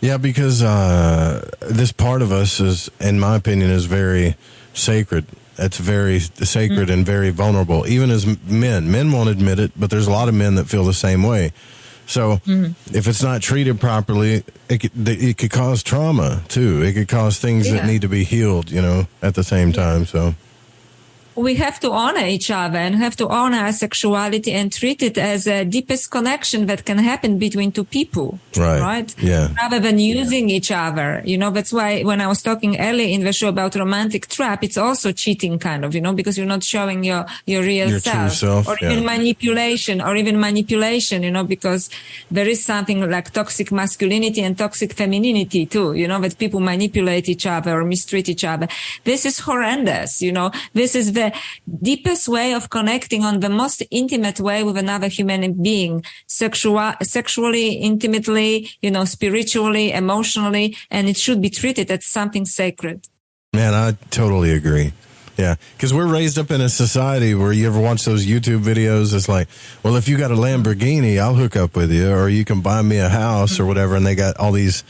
Yeah, because this part of us is, in my opinion, is very sacred. That's very sacred and very vulnerable. Even as men won't admit it, but there's a lot of men that feel the same way. So if it's not treated properly, it could cause trauma too. It could cause things that need to be healed, at the same time. So we have to honor each other and have to honor our sexuality and treat it as a deepest connection that can happen between two people. Right? Yeah. Rather than using each other. That's why when I was talking earlier in the show about romantic trap, it's also cheating kind of, because you're not showing your real self. True self. Or even manipulation, because there is something like toxic masculinity and toxic femininity too, that people manipulate each other or mistreat each other. This is horrendous, This is the deepest way of connecting on the most intimate way with another human being, sexually, intimately, spiritually, emotionally, and it should be treated as something sacred. Man, I totally agree. Yeah, because we're raised up in a society where you ever watch those YouTube videos, it's like, well, if you got a Lamborghini, I'll hook up with you, or you can buy me a house or whatever, and they got all these,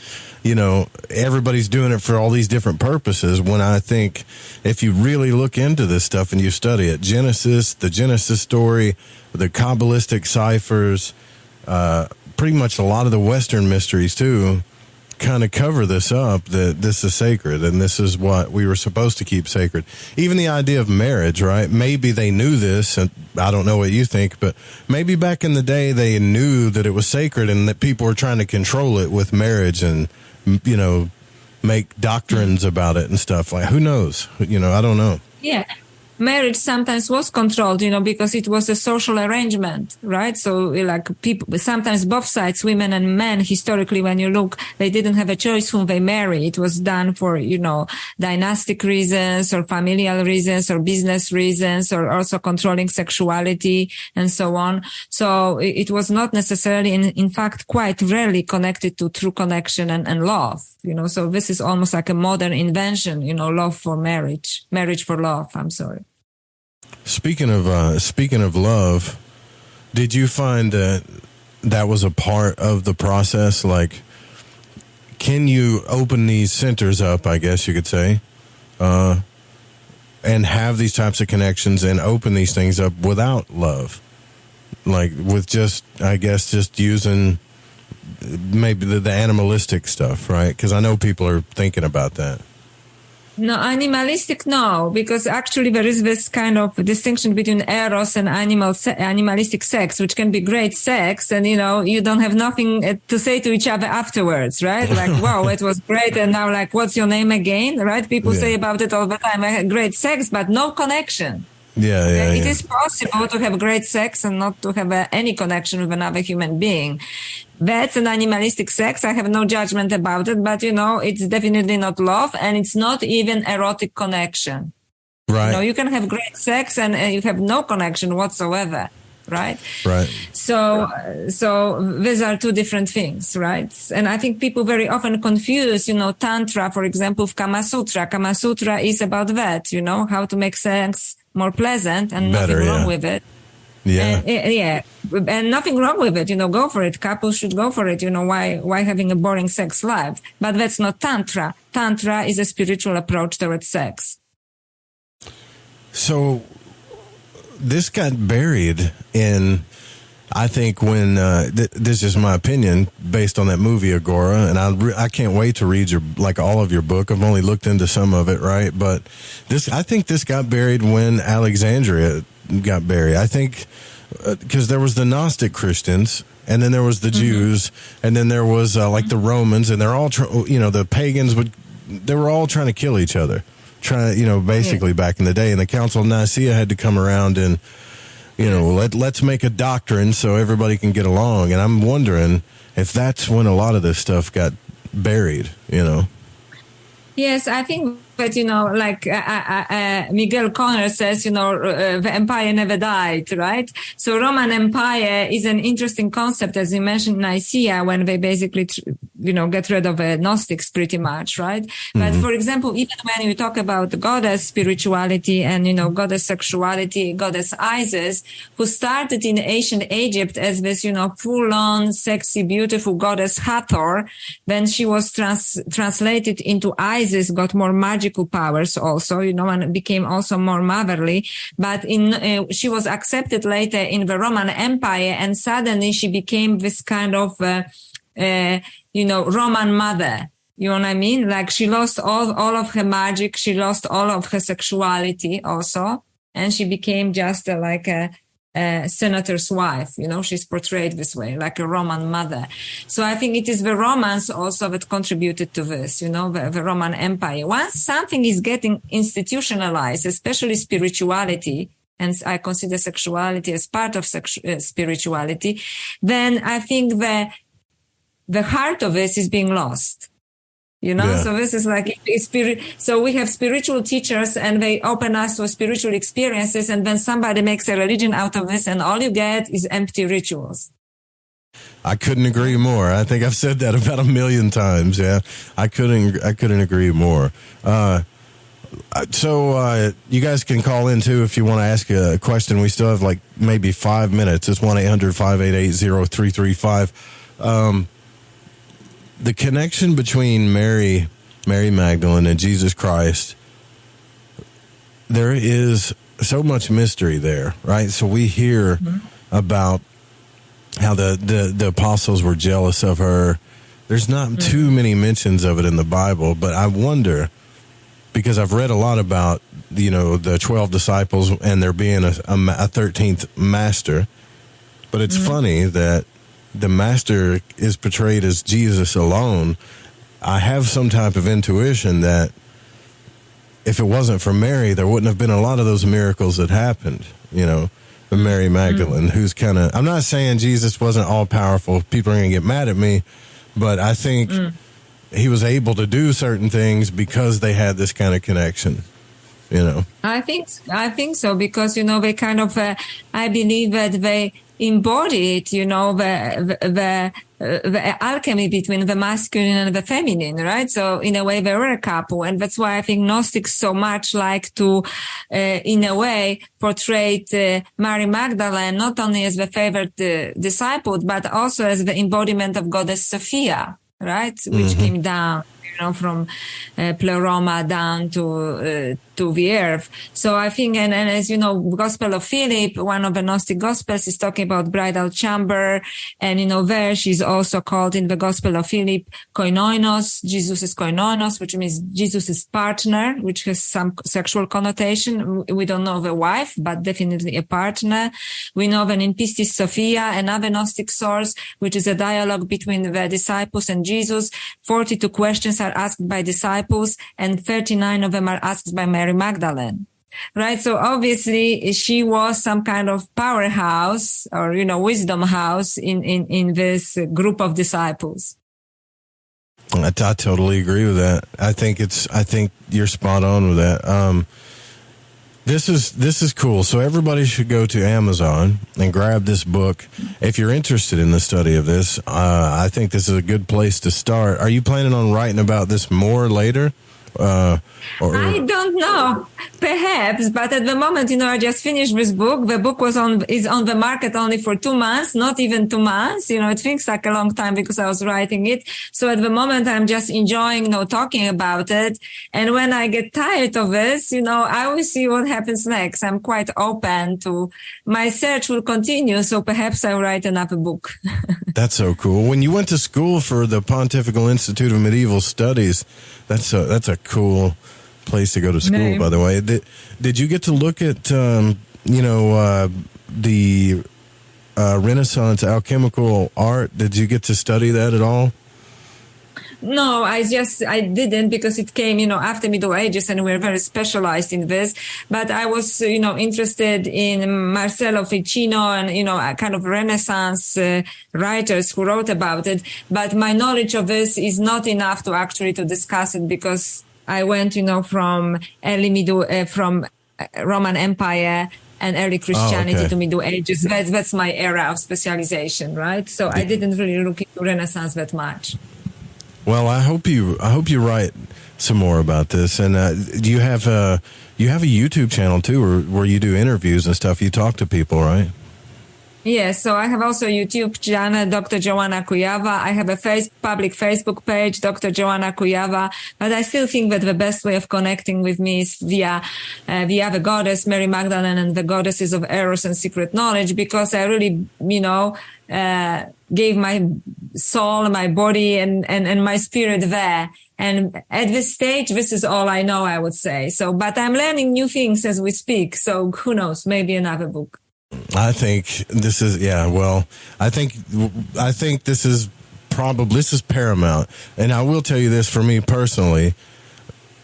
everybody's doing it for all these different purposes, when I think if you really look into this stuff and you study it, the Genesis story, the Kabbalistic ciphers, pretty much a lot of the Western mysteries too, kind of cover this up, that this is sacred and this is what we were supposed to keep sacred. Even the idea of marriage, right? Maybe they knew this, and I don't know what you think, but maybe back in the day they knew that it was sacred and that people were trying to control it with marriage and, make doctrines about it and stuff. Like, who knows? I don't know. Yeah. Marriage sometimes was controlled, because it was a social arrangement, right? So like people, sometimes both sides, women and men, historically, when you look, they didn't have a choice whom they marry. It was done for, dynastic reasons or familial reasons or business reasons or also controlling sexuality and so on. So it was not necessarily, in fact, quite rarely connected to true connection and love, so this is almost like a modern invention, love for marriage for love. I'm sorry. Speaking of love, did you find that was a part of the process? Like, can you open these centers up, I guess you could say, and have these types of connections and open these things up without love? Like with just using maybe the animalistic stuff, right? Because I know people are thinking about that. No, animalistic, no, because actually there is this kind of distinction between eros and animalistic sex, which can be great sex, and you don't have nothing to say to each other afterwards, right? Like, wow, it was great, and now like, what's your name again, right? People say about it all the time. I had great sex, but no connection. Yeah. It is possible to have great sex and not to have any connection with another human being. That's an animalistic sex. I have no judgment about it, but it's definitely not love, and it's not even erotic connection. Right. You can have great sex and you have no connection whatsoever. Right. So these are two different things, right? And I think people very often confuse, Tantra, for example, with Kama Sutra. Kama Sutra is about that, how to make sex more pleasant and better, nothing wrong with it. Yeah. And nothing wrong with it, go for it. Couples should go for it, why having a boring sex life? But that's not Tantra. Tantra is a spiritual approach towards sex. So this got buried in, I think, when this is my opinion based on that movie Agora, and I can't wait to read all of your book. I've only looked into some of it, right? But I think this got buried when Alexandria got buried. I think because there was the Gnostic Christians, and then there was the Jews, and then there was like the Romans, and they're all the pagans they were all trying to kill each other. Basically back in the day, and the Council of Nicaea had to come around and, let's make a doctrine so everybody can get along. And I'm wondering if that's when a lot of this stuff got buried, Yes, I think that, like Miguel Conner says, the empire never died, right? So Roman Empire is an interesting concept, as you mentioned, Nicaea, when they basically, get rid of Gnostics pretty much, right? Mm-hmm. But for example, even when you talk about goddess spirituality and, goddess sexuality, goddess Isis, who started in ancient Egypt as this, full-on, sexy, beautiful goddess Hathor, then she was translated into Isis, got more magical powers also, and became also more motherly. But she was accepted later in the Roman Empire, and suddenly she became this kind of, Roman mother. You know what I mean? Like she lost all of her magic. She lost all of her sexuality also. And she became just like a senator's wife. She's portrayed this way, like a Roman mother. So I think it is the Romans also that contributed to this, the Roman Empire. Once something is getting institutionalized, especially spirituality, and I consider sexuality as part of spirituality, then I think the heart of this is being lost. So this is like so we have spiritual teachers and they open us to spiritual experiences, and then somebody makes a religion out of this and all you get is empty rituals. I couldn't agree more. I think I've said that about 1 million times. Yeah. I couldn't agree more. So you guys can call in too if you want to ask a question. We still have like maybe 5 minutes. It's 1-800-588-0335. The connection between Mary Magdalene and Jesus Christ, there is so much mystery there, right? So we hear about how the apostles were jealous of her. There's not too many mentions of it in the Bible, but I wonder, because I've read a lot about, the 12 disciples and there being a 13th master, but it's funny that the master is portrayed as Jesus alone. I have some type of intuition that if it wasn't for Mary, there wouldn't have been a lot of those miracles that happened, the Mary Magdalene, who's kind of, I'm not saying Jesus wasn't all powerful. People are going to get mad at me, but I think he was able to do certain things because they had this kind of connection, I think so, because, they kind of, I believe that they embodied, the alchemy between the masculine and the feminine, right? So in a way, they were a couple. And that's why I think Gnostics so much like to, in a way, portray Mary Magdalene not only as the favorite disciple, but also as the embodiment of goddess Sophia, right? Which came down, from Pleroma down to the earth. So I think, and as you know, Gospel of Philip, one of the Gnostic Gospels, is talking about bridal chamber. And, there she's also called in the Gospel of Philip koinonos. Jesus is koinonos, which means Jesus' partner, which has some sexual connotation. We don't know the wife, but definitely a partner. We know that in Pistis Sophia, another Gnostic source, which is a dialogue between the disciples and Jesus, 42 questions are asked by disciples and 39 of them are asked by Mary Magdalene. Right. So obviously she was some kind of powerhouse or, wisdom house in this group of disciples. I totally agree with that. I think you're spot on with that. This is cool. So everybody should go to Amazon and grab this book. If you're interested in the study of this, I think this is a good place to start. Are you planning on writing about this more later? I don't know, perhaps, but at the moment, I just finished this book. The book is on the market only for 2 months, not even 2 months. It feels like a long time because I was writing it. So at the moment, I'm just enjoying, talking about it. And when I get tired of this, I will see what happens next. I'm quite open to my search will continue. So perhaps I'll write another book. That's so cool. When you went to school for the Pontifical Institute of Medieval Studies, that's a cool place to go to school, by the way. Did you get to look at, the Renaissance alchemical art? Did you get to study that at all? No, I didn't, because it came, after Middle Ages and we're very specialized in this. But I was, interested in Marcello Ficino and, kind of Renaissance writers who wrote about it. But my knowledge of this is not enough to actually to discuss it, because I went, from from Roman Empire and early Christianity to Middle Ages. That's my era of specialization, right? So I didn't really look into Renaissance that much. Well, I hope you write some more about this. And you have a YouTube channel too, where you do interviews and stuff. You talk to people, right? Yes, so I have also YouTube channel, Dr. Joanna Kujawa. I have a public Facebook page, Dr. Joanna Kujawa. But I still think that the best way of connecting with me is via the goddess, Mary Magdalene, and the goddesses of Eros and Secret Knowledge, because I really, gave my soul, my body, and my spirit there. And at this stage, this is all I know, I would say. So, but I'm learning new things as we speak. So who knows, maybe another book. I think this is, I think this is paramount. And I will tell you this, for me personally,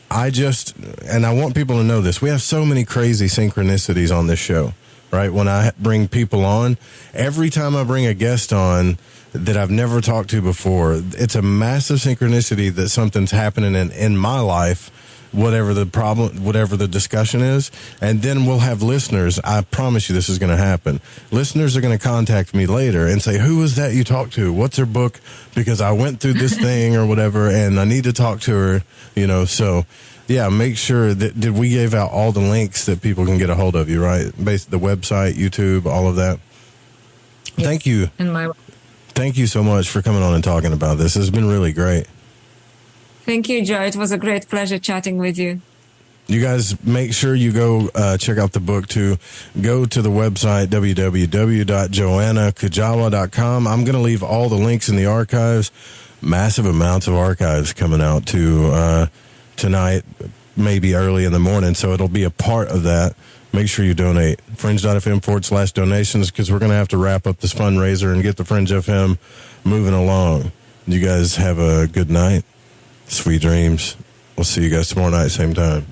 and I want people to know this, we have so many crazy synchronicities on this show, right? When I bring people on, every time I bring a guest on that I've never talked to before, it's a massive synchronicity that something's happening in my life, whatever the problem, whatever the discussion is. And then we'll have listeners. I promise you this is going to happen. Listeners are going to contact me later and say, who was that you talked to? What's her book? Because I went through this thing or whatever, and I need to talk to her, so yeah, make sure that, did we give out all the links that people can get a hold of you, right? The website, YouTube, all of that. Yes. Thank you. Thank you so much for coming on and talking about this. It's been really great. Thank you, Joe. It was a great pleasure chatting with you. You guys make sure you go check out the book too. Go to the website, www.joannakujawa.com. I'm going to leave all the links in the archives. Massive amounts of archives coming out to tonight, maybe early in the morning. So it'll be a part of that. Make sure you donate. Fringe.fm/donations, because we're going to have to wrap up this fundraiser and get the Fringe FM moving along. You guys have a good night. Sweet dreams. We'll see you guys tomorrow night, same time.